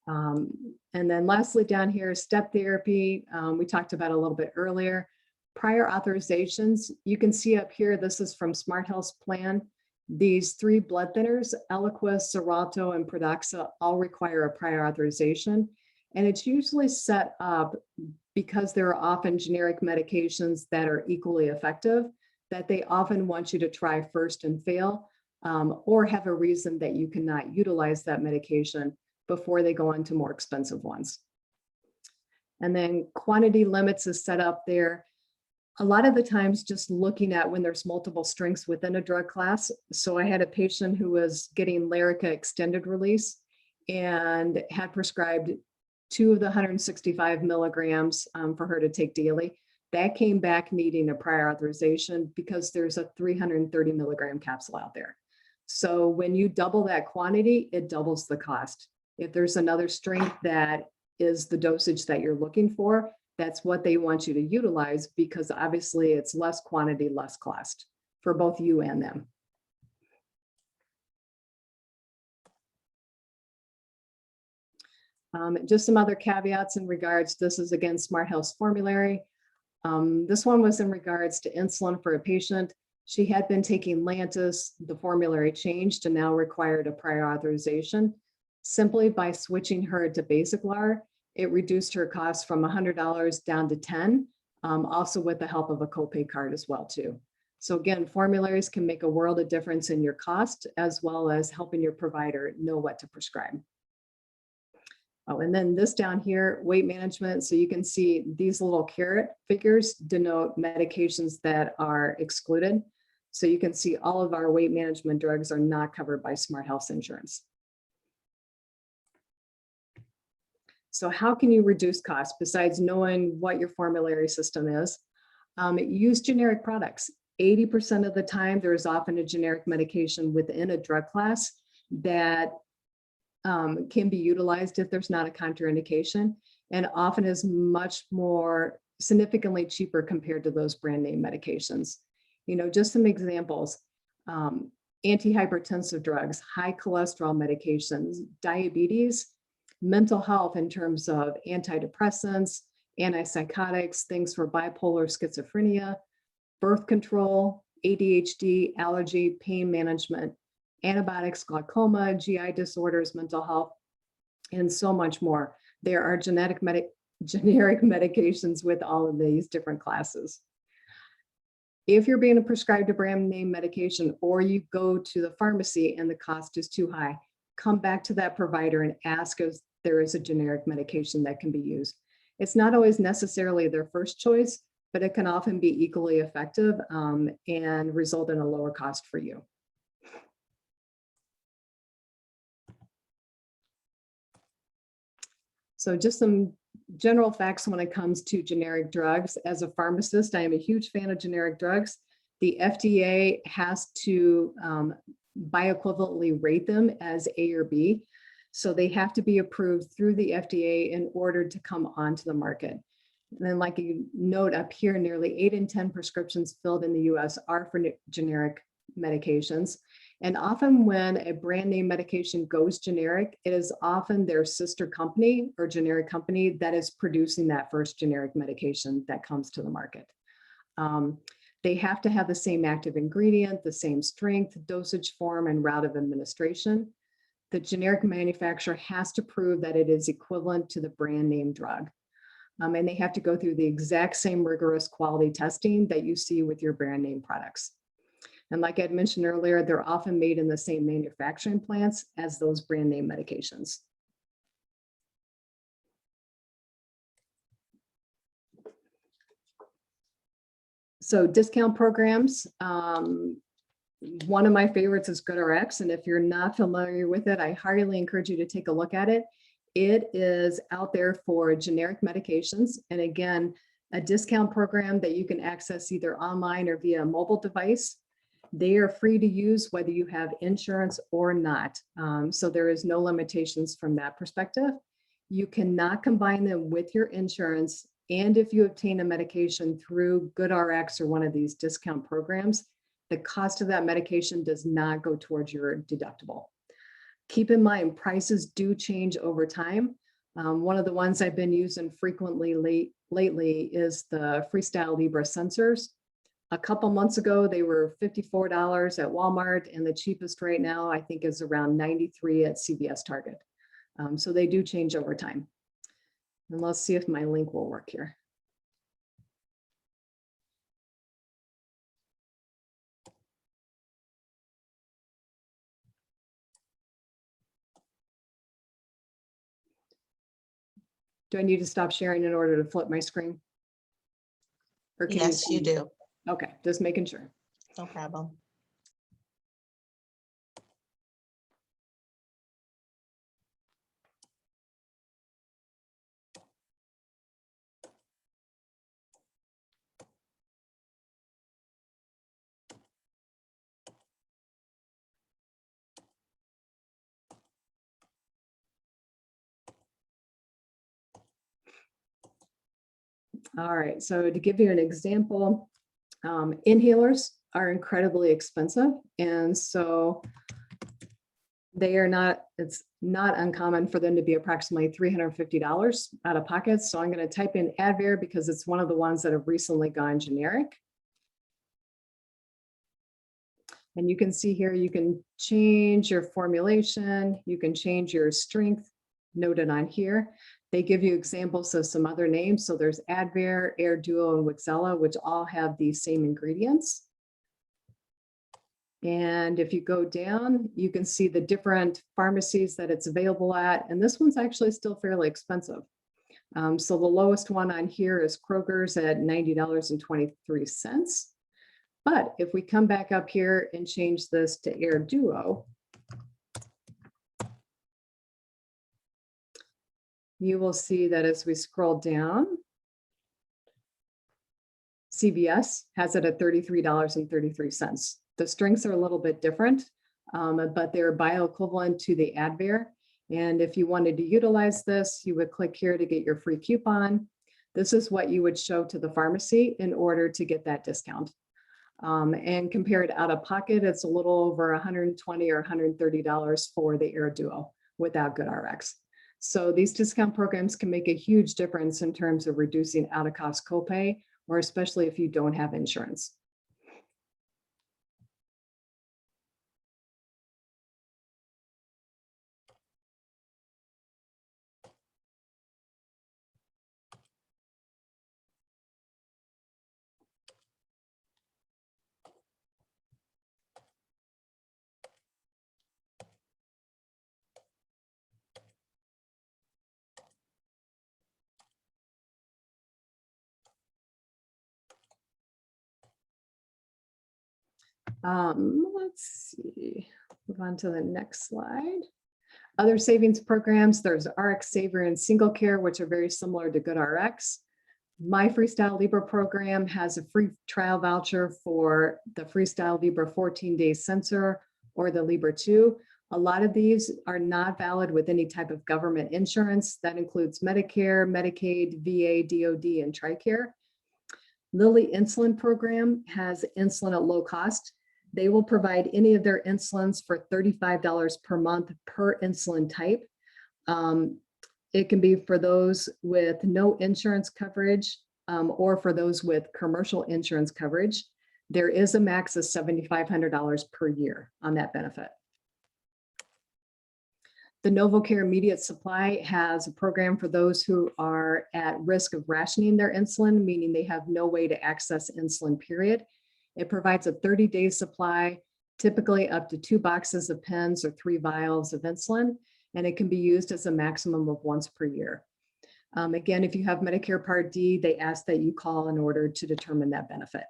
And then lastly, down here, step therapy, we talked about a little bit earlier. Prior authorizations, you can see up here, this is from Smart Health's plan. These 3 blood thinners, Eliquis, Xarelto, and Pradaxa, all require a prior authorization. And it's usually set up because there are often generic medications that are equally effective, that they often want you to try first and fail, or have a reason that you cannot utilize that medication before they go on to more expensive ones. And then quantity limits is set up there. A lot of the times just looking at when there's multiple strengths within a drug class. So I had a patient who was getting Lyrica extended release and had prescribed 2 of the 165 milligrams for her to take daily. That came back needing a prior authorization because there's a 330 milligram capsule out there. So when you double that quantity, it doubles the cost. If there's another strength that is the dosage that you're looking for, that's what they want you to utilize, because obviously it's less quantity, less cost for both you and them. Just some other caveats in regards, this is again Smart Health's formulary. This one was in regards to insulin for a patient. She had been taking Lantus, the formulary changed and now required a prior authorization. Simply by switching her to Basaglar, it reduced her cost from $100 down to $10, also with the help of a copay card as well too. So again, formularies can make a world of difference in your cost, as well as helping your provider know what to prescribe. Oh, and then this down here, weight management. So you can see these little caret figures denote medications that are excluded. So you can see all of our weight management drugs are not covered by Smart Health insurance. So how can you reduce costs besides knowing what your formulary system is? Use generic products. 80% of the time, there is often a generic medication within a drug class that can be utilized if there's not a contraindication, and often is much more significantly cheaper compared to those brand name medications. You know, just some examples, antihypertensive drugs, high cholesterol medications, diabetes, mental health in terms of antidepressants, antipsychotics, things for bipolar, schizophrenia, birth control, ADHD, allergy, pain management, antibiotics, glaucoma, GI disorders, mental health, and so much more. There are generic medications with all of these different classes. If you're being prescribed a brand name medication, or you go to the pharmacy and the cost is too high, come back to that provider and ask if there is a generic medication that can be used. It's not always necessarily their first choice, but it can often be equally effective and result in a lower cost for you. So just some general facts when it comes to generic drugs. As a pharmacist, I am a huge fan of generic drugs. The FDA has to bioequivalently rate them as A or B. So they have to be approved through the FDA in order to come onto the market. And then like you note up here, nearly 8 in 10 prescriptions filled in the US are for generic medications. And often when a brand name medication goes generic, it is often their sister company or generic company that is producing that first generic medication that comes to the market. They have to have the same active ingredient, the same strength, dosage form, and route of administration. The generic manufacturer has to prove that it is equivalent to the brand name drug. And they have to go through the exact same rigorous quality testing that you see with your brand name products. And like I had mentioned earlier, they're often made in the same manufacturing plants as those brand name medications. So discount programs, one of my favorites is GoodRx. And if you're not familiar with it, I highly encourage you to take a look at it. It is out there for generic medications. And again, a discount program that you can access either online or via a mobile device. They are free to use whether you have insurance or not. So there is no limitations from that perspective. You cannot combine them with your insurance. And if you obtain a medication through GoodRx or one of these discount programs, the cost of that medication does not go towards your deductible. Keep in mind, prices do change over time. One of the ones I've been using frequently lately is the Freestyle Libre sensors. A couple months ago, they were $54 at Walmart, and the cheapest right now, I think, is around $93 at CVS Target. So they do change over time. And let's see if my link will work here. Do I need to stop sharing in order to flip my screen? Or can Yes, you do. Okay, just making sure. No problem. All right, so to give you an example, inhalers are incredibly expensive. And so they are not, it's not uncommon for them to be approximately $350 out of pocket. So I'm going to type in Advair because it's one of the ones that have recently gone generic. And you can see here, you can change your formulation, you can change your strength noted on here. They give you examples of some other names. So there's Advair, Air Duo, and Wixella, which all have the same ingredients. And if you go down, you can see the different pharmacies that it's available at. And this one's actually still fairly expensive. So the lowest one on here is Kroger's at $90.23. But if we come back up here and change this to Air Duo, you will see that as we scroll down, CVS has it at $33.33. The strengths are a little bit different, but they're bioequivalent to the Advair. And if you wanted to utilize this, you would click here to get your free coupon. This is what you would show to the pharmacy in order to get that discount. And compared out of pocket, it's a little over $120 or $130 for the Air Duo without GoodRx. So these discount programs can make a huge difference in terms of reducing out-of-cost copay, or especially if you don't have insurance. Let's see, move on to the next slide. Other savings programs, there's RX Saver and Single Care, which are very similar to GoodRx. My Freestyle Libre program has a free trial voucher for the Freestyle Libre 14-day sensor or the Libre 2. A lot of these are not valid with any type of government insurance. That includes Medicare, Medicaid, VA, DOD, and TRICARE. Lilly Insulin Program has insulin at low cost. They will provide any of their insulins for $35 per month per insulin type. It can be for those with no insurance coverage or for those with commercial insurance coverage. There is a max of $7,500 per year on that benefit. The NovoCare Immediate Supply has a program for those who are at risk of rationing their insulin, meaning they have no way to access insulin, period. It provides a 30-day supply, typically up to 2 boxes of pens or 3 vials of insulin, and it can be used as a maximum of once per year. Again, if you have Medicare Part D, they ask that you call in order to determine that benefit.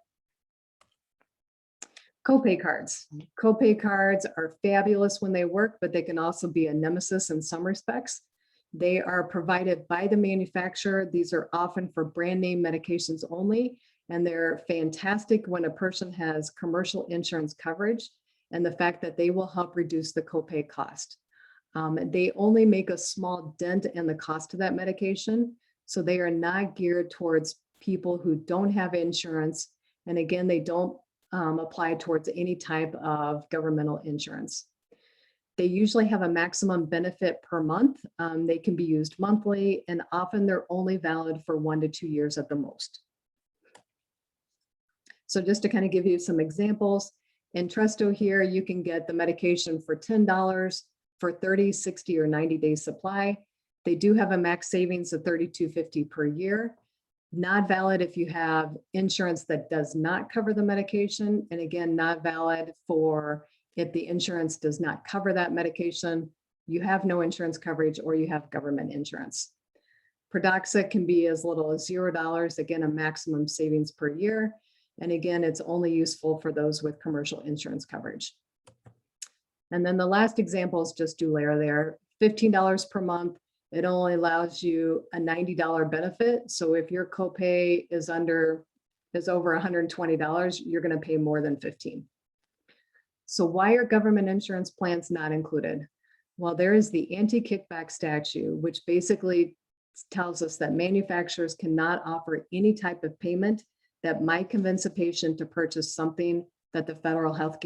Copay cards. Copay cards are fabulous when they work, but they can also be a nemesis in some respects. They are provided by the manufacturer. These are often for brand name medications only, and they're fantastic when a person has commercial insurance coverage and the fact that they will help reduce the copay cost. They only make a small dent in the cost of that medication, so they are not geared towards people who don't have insurance. And again, they don't apply towards any type of governmental insurance. They usually have a maximum benefit per month. They can be used monthly, and often they're only valid for 1 to 2 years at the most. So just to kind of give you some examples, in Tresto here, you can get the medication for $10 for 30, 60, or 90-day supply. They do have a max savings of $32.50 per year. Not valid if you have insurance that does not cover the medication. And again, not valid for if the insurance does not cover that medication, you have no insurance coverage, or you have government insurance. Pradaxa can be as little as $0, again, a maximum savings per year. And again, it's only useful for those with commercial insurance coverage. And then the last example is just Dulera there, $15 per month. It only allows you a $90 benefit. So if your copay is over $120, you're going to pay more than $15. So why are government insurance plans not included? Well, there is the anti-kickback statute, which basically tells us that manufacturers cannot offer any type of payment that might convince a patient to purchase something that the federal health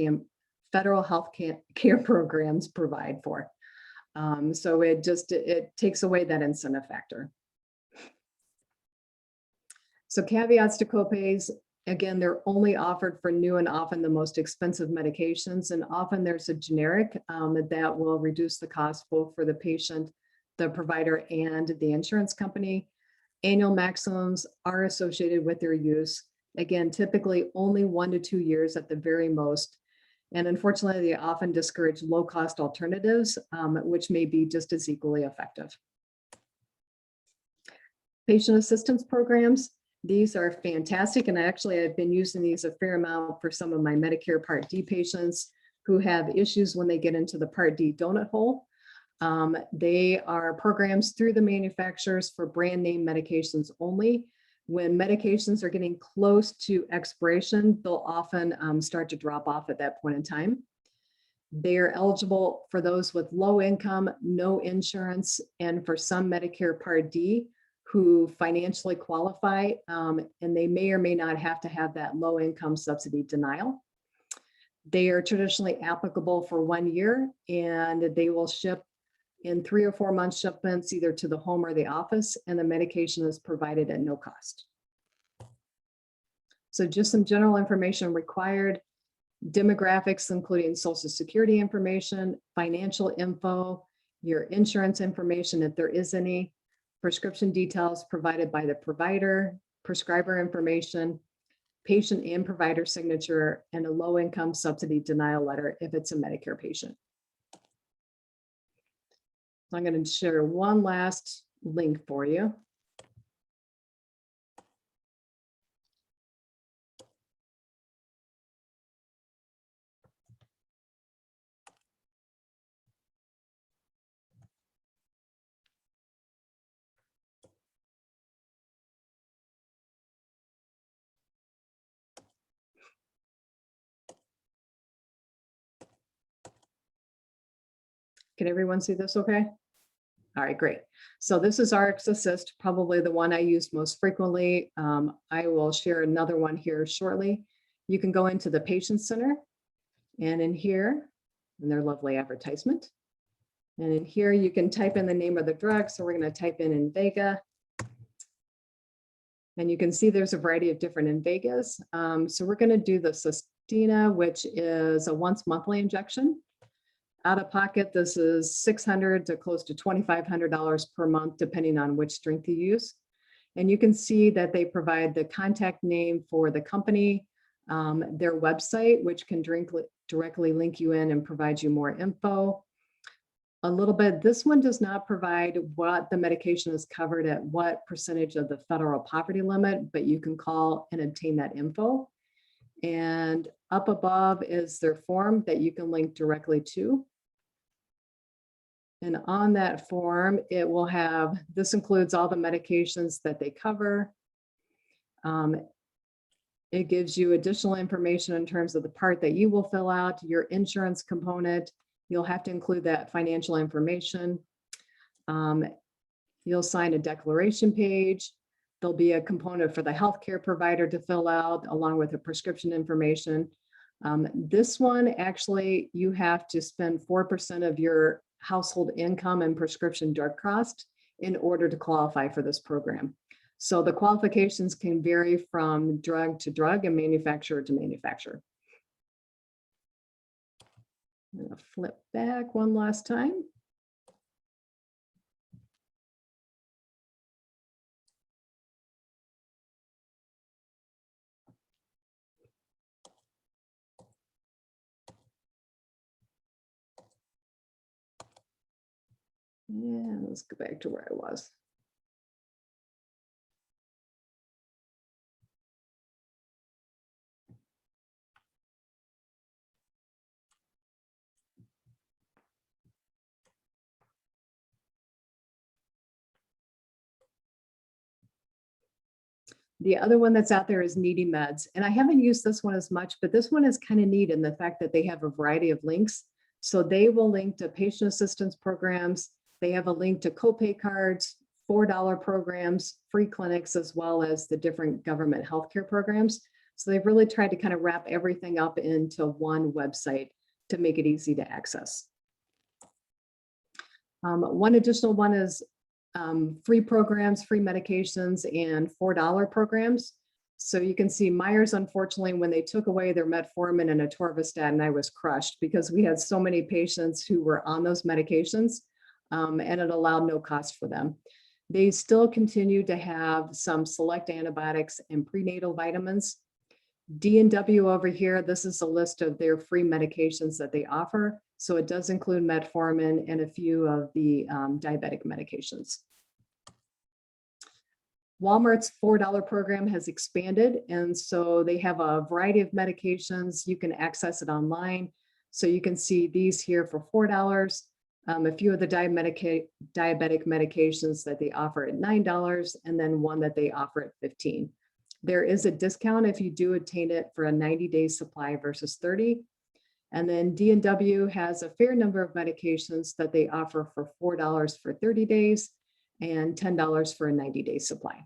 care programs provide for. So it takes away that incentive factor. So caveats to copays, again, they're only offered for new and often the most expensive medications, and often there's a generic that will reduce the cost both for the patient, the provider, and the insurance company. Annual maximums are associated with their use. Again, typically only 1 to 2 years at the very most. And unfortunately, they often discourage low-cost alternatives, which may be just as equally effective. Patient assistance programs, these are fantastic. And actually, I've been using these a fair amount for some of my Medicare Part D patients who have issues when they get into the Part D donut hole. They are programs through the manufacturers for brand name medications only. When medications are getting close to expiration, they'll often start to drop off at that point in time. They're eligible for those with low income, no insurance, and for some Medicare Part D who financially qualify, and they may or may not have to have that low income subsidy denial. They are traditionally applicable for 1 year, and they will ship in 3 or 4 month shipments, either to the home or the office, and the medication is provided at no cost. So just some general information required, demographics, including Social Security information, financial info, your insurance information, if there is any, prescription details provided by the provider, prescriber information, patient and provider signature, and a low income subsidy denial letter if it's a Medicare patient. I'm going to share one last link for you. Can everyone see this okay? All right, great. So this is RX Assist, probably the one I use most frequently. I will share another one here shortly. You can go into the Patient Center and in here, and their lovely advertisement. And in here, you can type in the name of the drug. So we're going to type in Invega. And you can see there's a variety of different Invegas. So we're going to do the Sustina, which is a once monthly injection. Out of pocket, this is $600 to close to $2,500 per month, depending on which strength you use. And you can see that they provide the contact name for the company, their website, which can directly link you in and provide you more info. A little bit, this one does not provide what the medication is covered at what percentage of the federal poverty limit, but you can call and obtain that info. And up above is their form that you can link directly to. And on that form, it will have, this includes all the medications that they cover. It gives you additional information in terms of the part that you will fill out, your insurance component. You'll have to include that financial information. You'll sign a declaration page. There'll be a component for the healthcare provider to fill out along with the prescription information. This one, actually, you have to spend 4% of your household income and prescription drug cost in order to qualify for this program. So the qualifications can vary from drug to drug and manufacturer to manufacturer. I'm going to flip back one last time. Yeah, let's go back to where I was. The other one that's out there is Needy Meds. And I haven't used this one as much, but this one is kind of neat in the fact that they have a variety of links. So they will link to patient assistance programs. They have a link to copay cards, $4 programs, free clinics, as well as the different government healthcare programs. So they've really tried to kind of wrap everything up into one website to make it easy to access. One additional one is free programs, free medications, and $4 programs. So you can see Myers, unfortunately, when they took away their metformin and atorvastatin, I was crushed because we had so many patients who were on those medications, and it allowed no cost for them. They still continue to have some select antibiotics and prenatal vitamins. D&W over here, this is a list of their free medications that they offer. So it does include metformin and a few of the diabetic medications. Walmart's $4 program has expanded, and so they have a variety of medications. You can access it online. So you can see these here for $4, a few of the diabetic medications that they offer at $9, and then one that they offer at $15. There is a discount if you do obtain it for a 90-day supply versus 30. And then D&W has a fair number of medications that they offer for $4 for 30 days and $10 for a 90-day supply.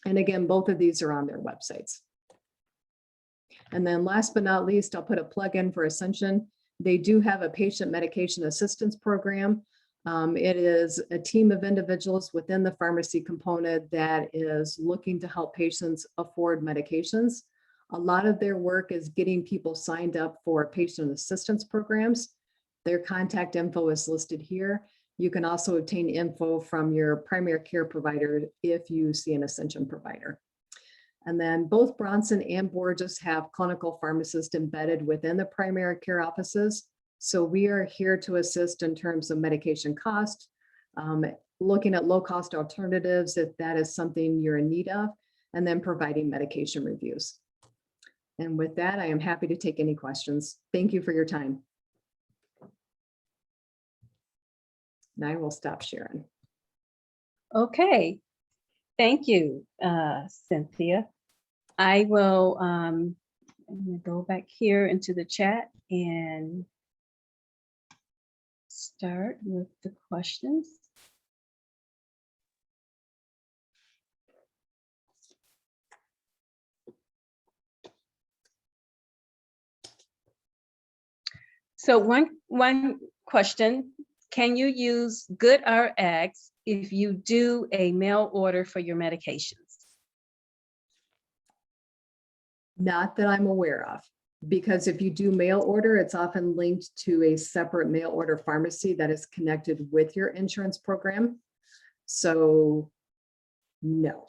And again, both of these are on their websites. And then last but not least, I'll put a plug in for Ascension. They do have a patient medication assistance program. It is a team of individuals within the pharmacy component that is looking to help patients afford medications. A lot of their work is getting people signed up for patient assistance programs. Their contact info is listed here. You can also obtain info from your primary care provider if you see an Ascension provider. And then both Bronson and Borges have clinical pharmacists embedded within the primary care offices. So we are here to assist in terms of medication cost, looking at low cost alternatives if that is something you're in need of, and then providing medication reviews. And with that, I am happy to take any questions. Thank you for your time. And I will stop sharing. Okay, thank you, Cynthia. I will I'm gonna go back here into the chat and start with the questions. So one question, can you use GoodRx if you do a mail order for your medications? Not that I'm aware of, because if you do mail order, it's often linked to a separate mail order pharmacy that is connected with your insurance program. So, no.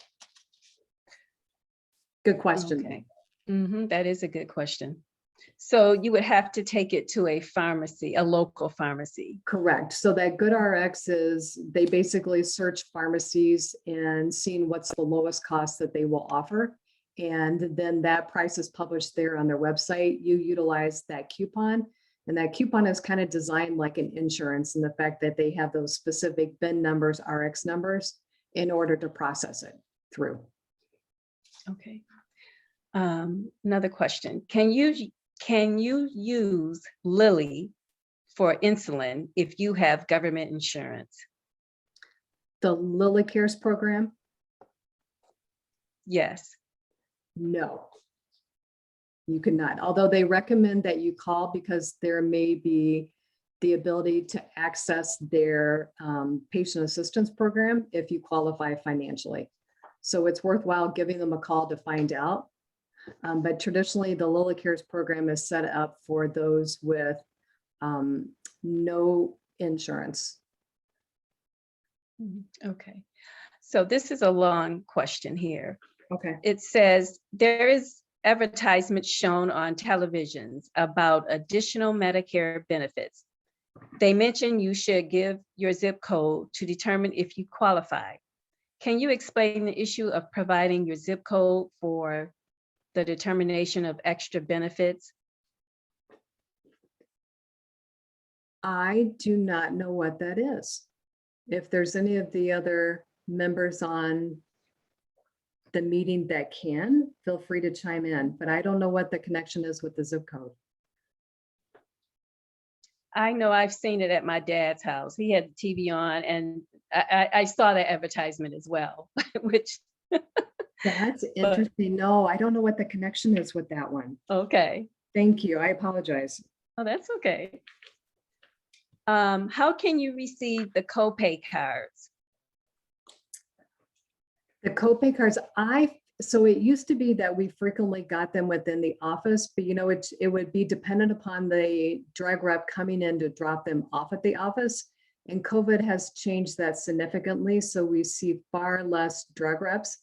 Good question. Okay. That is a good question. So you would have to take it to a pharmacy, a local pharmacy. Correct. So that GoodRx is, they basically search pharmacies and seeing what's the lowest cost that they will offer. And then that price is published there on their website. You utilize that coupon, and that coupon is kind of designed like an insurance in the fact that they have those specific BIN numbers, RX numbers, in order to process it through. Okay. Another question. Can you use Lilly for insulin if you have government insurance? The Lilly Cares program? Yes. No. You cannot, although they recommend that you call because there may be the ability to access their patient assistance program if you qualify financially. So it's worthwhile giving them a call to find out. But traditionally, the Lilly Cares program is set up for those with no insurance. Okay. So this is a long question here. Okay. It says, there is advertisements shown on televisions about additional Medicare benefits. They mention you should give your zip code to determine if you qualify. Can you explain the issue of providing your zip code for the determination of extra benefits? I do not know what that is. If there's any of the other members on the meeting that can, feel free to chime in, but I don't know what the connection is with the zip code. I know I've seen it at my dad's house. He had the TV on, and I saw that advertisement as well, which. That's interesting. No, I don't know what the connection is with that one. Okay. Thank you. I apologize. Oh, that's okay. How can you receive the copay cards? The copay cards, so it used to be that we frequently got them within the office, but it would be dependent upon the drug rep coming in to drop them off at the office. And COVID has changed that significantly. So we see far less drug reps.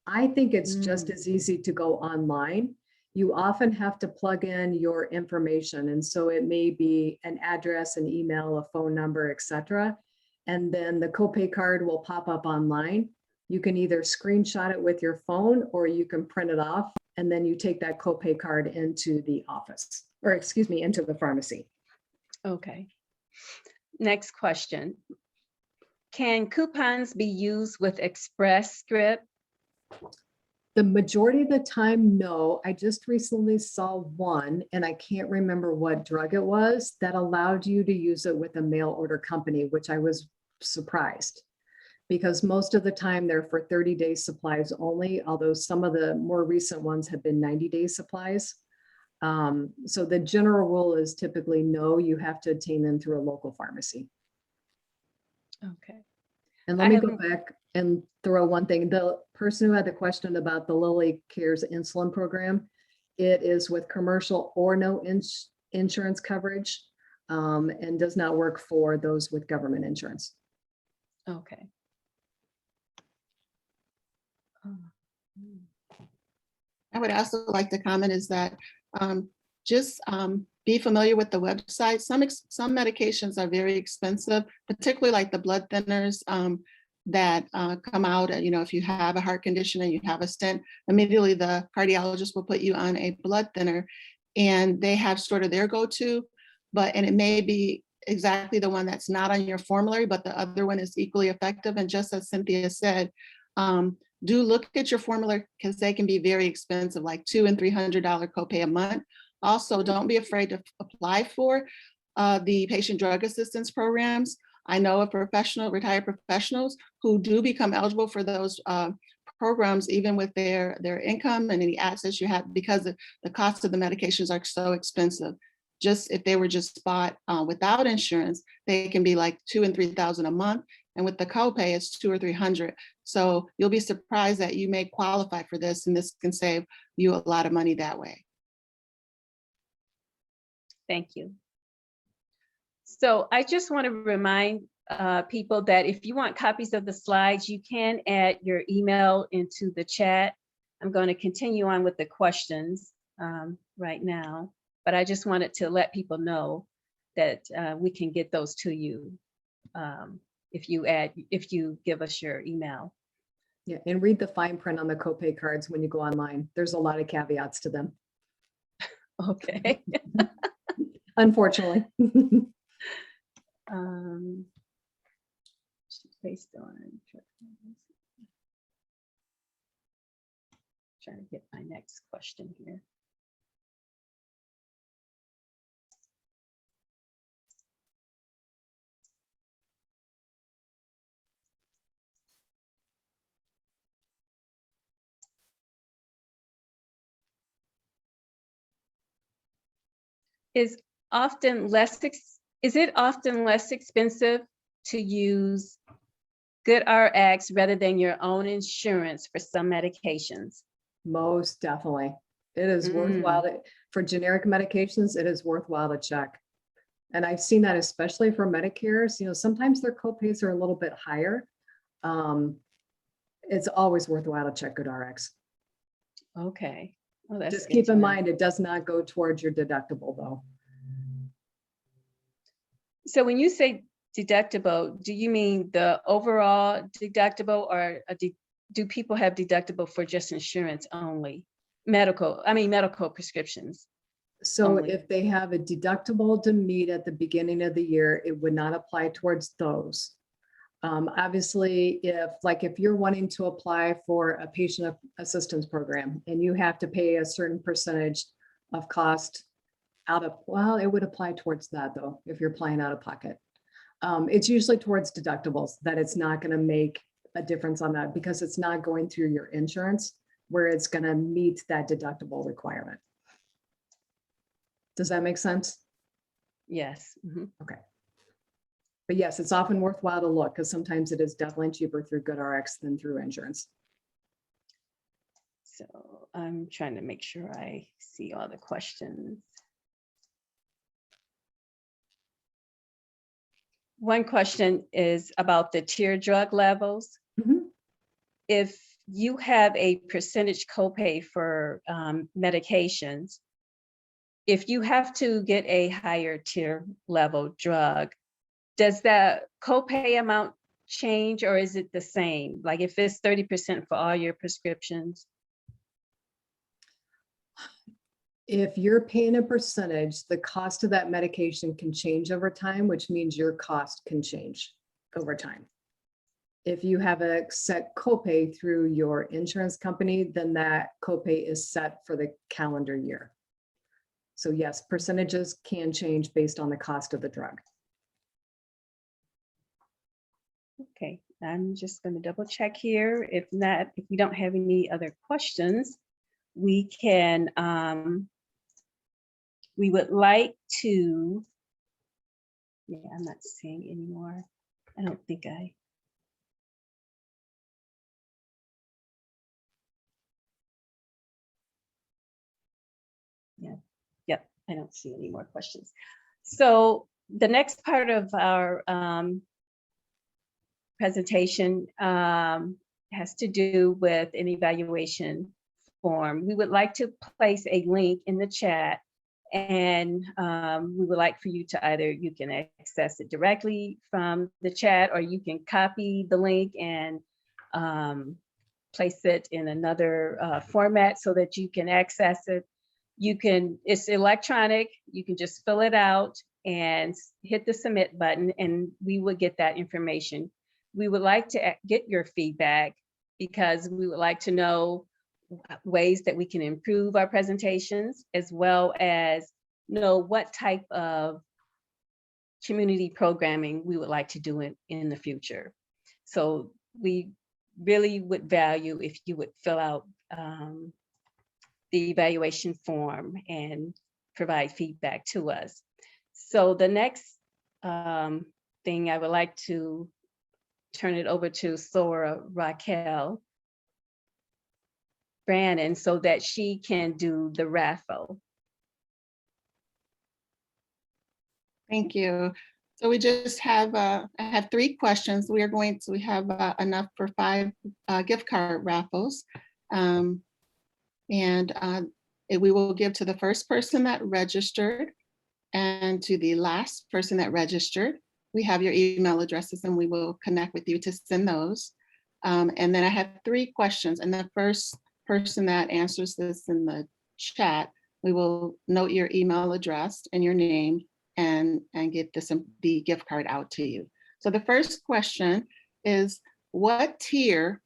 I think it's just as easy to go online. You often have to plug in your information. And so it may be an address, an email, a phone number, etc. And then the copay card will pop up online. You can either screenshot it with your phone or you can print it off. And then you take that copay card into the office, or excuse me, into the pharmacy. Okay. Next question. Can coupons be used with Express Script? The majority of the time, no. I just recently saw one, and I can't remember what drug it was, that allowed you to use it with a mail order company, which I was surprised. Because most of the time they're for 30-day supplies only, although some of the more recent ones have been 90-day supplies. So the general rule is typically no, you have to obtain them through a local pharmacy. Okay. And let me go back and throw one thing. The person who had the question about the Lilly Cares insulin program, it is with commercial or no insurance coverage, and does not work for those with government insurance. Okay. I would also like to comment is that just be familiar with the website. Some medications are very expensive, particularly like the blood thinners that come out. If you have a heart condition and you have a stent, immediately the cardiologist will put you on a blood thinner, and they have sort of their go-to, and it may be exactly the one that's not on your formulary, but the other one is equally effective. And just as Cynthia said, do look at your formulary because they can be very expensive, like $200 and $300 copay a month. Also, don't be afraid to apply for the patient drug assistance programs. I know of retired professionals who do become eligible for those programs, even with their income and any access you have, because the cost of the medications are so expensive. Just if they were just bought without insurance, they can be like $2,000 and $3,000 a month. And with the copay, it's $200 or $300. So you'll be surprised that you may qualify for this, and this can save you a lot of money that way. Thank you. So I just want to remind people that if you want copies of the slides, you can add your email into the chat. I'm going to continue on with the questions right now, but I just wanted to let people know that we can get those to you if you give us your email. Yeah, and read the fine print on the copay cards when you go online. There's a lot of caveats to them, Okay. unfortunately. Based on trying to get my next question here. Is it often less expensive to use GoodRx rather than your own insurance for some medications? Most definitely. It is worthwhile for generic medications, it is worthwhile to check. And I've seen that especially for Medicare's, sometimes their copays are a little bit higher. It's always worthwhile to check GoodRx. Okay. Well, that's Just good keep to in know. mind, it does not go towards your deductible though. So when you say deductible, do you mean the overall deductible, or do people have deductible for just insurance only? Medical prescriptions. So Only. if they have a deductible to meet at the beginning of the year, it would not apply towards those. Obviously, if you're wanting to apply for a patient assistance program and you have to pay a certain percentage of cost it would apply towards that though, if you're applying out of pocket. It's usually towards deductibles that it's not going to make a difference on that because it's not going through your insurance where it's going to meet that deductible requirement. Does that make sense? Yes. Mm-hmm. Okay. But yes, it's often worthwhile to look because sometimes it is definitely cheaper through GoodRx than through insurance. So I'm trying to make sure I see all the questions. One question is about the tier drug levels. Mhm. If you have a percentage copay for medications, if you have to get a higher tier level drug, does that copay amount change or is it the same? Like if it's 30% for all your prescriptions? If you're paying a percentage, the cost of that medication can change over time, which means your cost can change over time. If you have a set copay through your insurance company, then that copay is set for the calendar year. So yes, percentages can change based on the cost of the drug. Okay, I'm just going to double check here. If not, if we don't have any other questions, we can, we would like to, yeah, I'm not seeing anymore. I don't think I. Yeah, yep, I don't see any more questions. So the next part of our presentation has to do with an evaluation form. We would like to place a link in the chat, and we would like for you to either, you can access it directly from the chat, or you can copy the link and place it in another format so that you can access it. You can, it's electronic, you can just fill it out and hit the submit button and we will get that information. We would like to get your feedback because we would like to know ways that we can improve our presentations, as well as know what type of community programming we would like to do in the future. So we really would value if you would fill out the evaluation form and provide feedback to us. So the next thing, I would like to turn it over to Sora Raquel Brannon so that she can do the raffle. Thank you. So we just have, I have 3 questions. We have enough for 5 gift card raffles. We will give to the first person that registered and to the last person that registered. We have your email addresses and we will connect with you to send those. And then I have 3 questions, and the first person that answers this in the chat, we will note your email address and your name and get the gift card out to you. So the first question is, what tier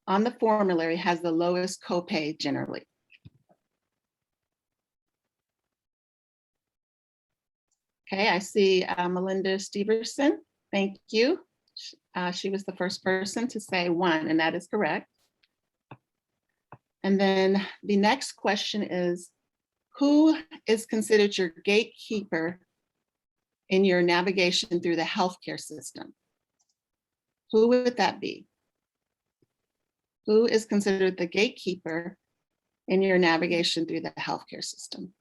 on the formulary has the lowest copay generally? Okay, I see Melinda Steverson. Thank you. She was the first person to say 1, and that is correct. And then the next question is, who is considered your gatekeeper in your navigation through the healthcare system? Who would that be? Who is considered the gatekeeper in your navigation through the healthcare system?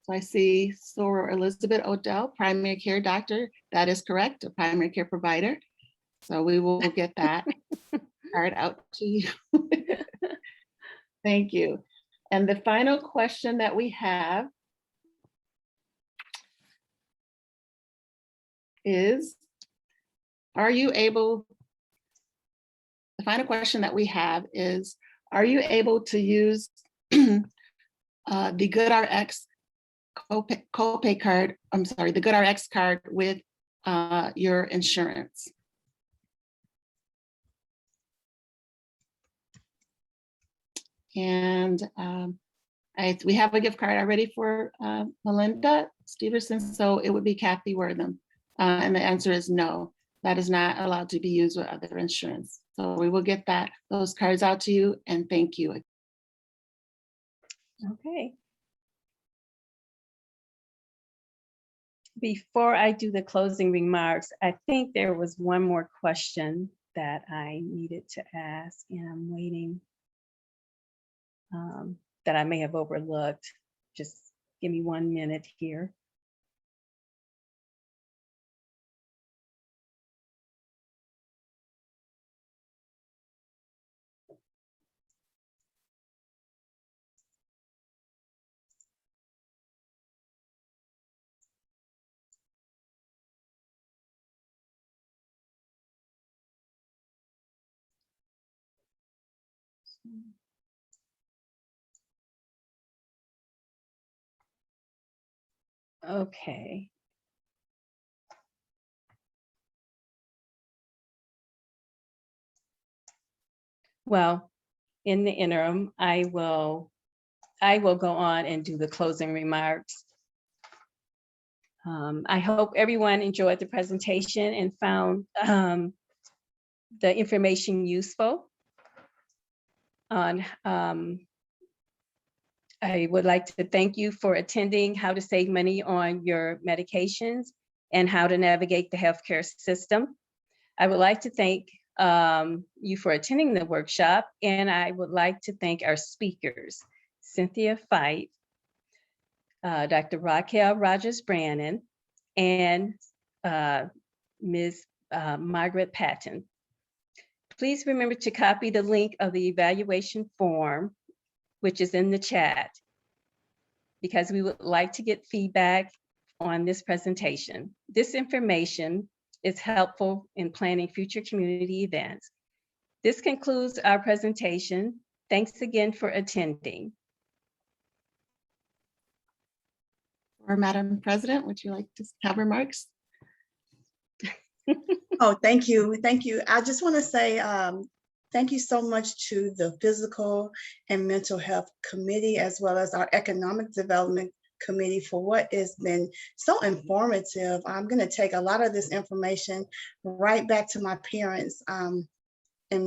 So I see Sora Elizabeth Odell, primary care doctor. That is correct, a primary care provider. So we will get that card out to you. Thank you. And the final question that we have is, are you able to use the GoodRx copay card, the GoodRx card with your insurance? And we have a gift card already for Melinda Steverson, so it would be Kathy Wortham. And the answer is no, that is not allowed to be used with other insurance. So we will get those cards out to you, and thank you. Okay. Before I do the closing remarks, I think there was one more question that I needed to ask, and I'm waiting, that I may have overlooked. Just give me 1 minute here. Okay. Well, in the interim, I will go on and do the closing remarks. I hope everyone enjoyed the presentation and found the information useful. I would like to thank you for attending How to Save Money on Your Medications and How to Navigate the Healthcare System. I would like to thank you for attending the workshop, and I would like to thank our speakers, Cynthia Fight, Dr. Raquel Rogers Brannon, and Ms. Margaret Patton. Please remember to copy the link of the evaluation form, which is in the chat, because we would like to get feedback on this presentation. This information is helpful in planning future community events. This concludes our presentation. Thanks again for attending. Or Madam President, would you like to have remarks? Oh, thank you. Thank you. I just want to say Thank you so much to the Physical and Mental Health Committee, as well as our Economic Development Committee, for what has been so informative. I'm going to take a lot of this information right back to my parents and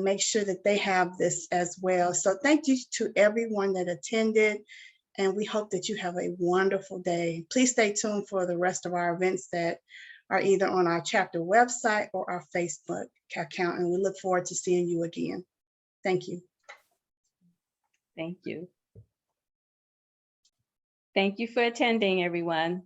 make sure that they have this as well. So thank you to everyone that attended, and we hope that you have a wonderful day. Please stay tuned for the rest of our events that are either on our chapter website or our Facebook account, and we look forward to seeing you again. Thank you. Thank you. Thank you for attending, everyone.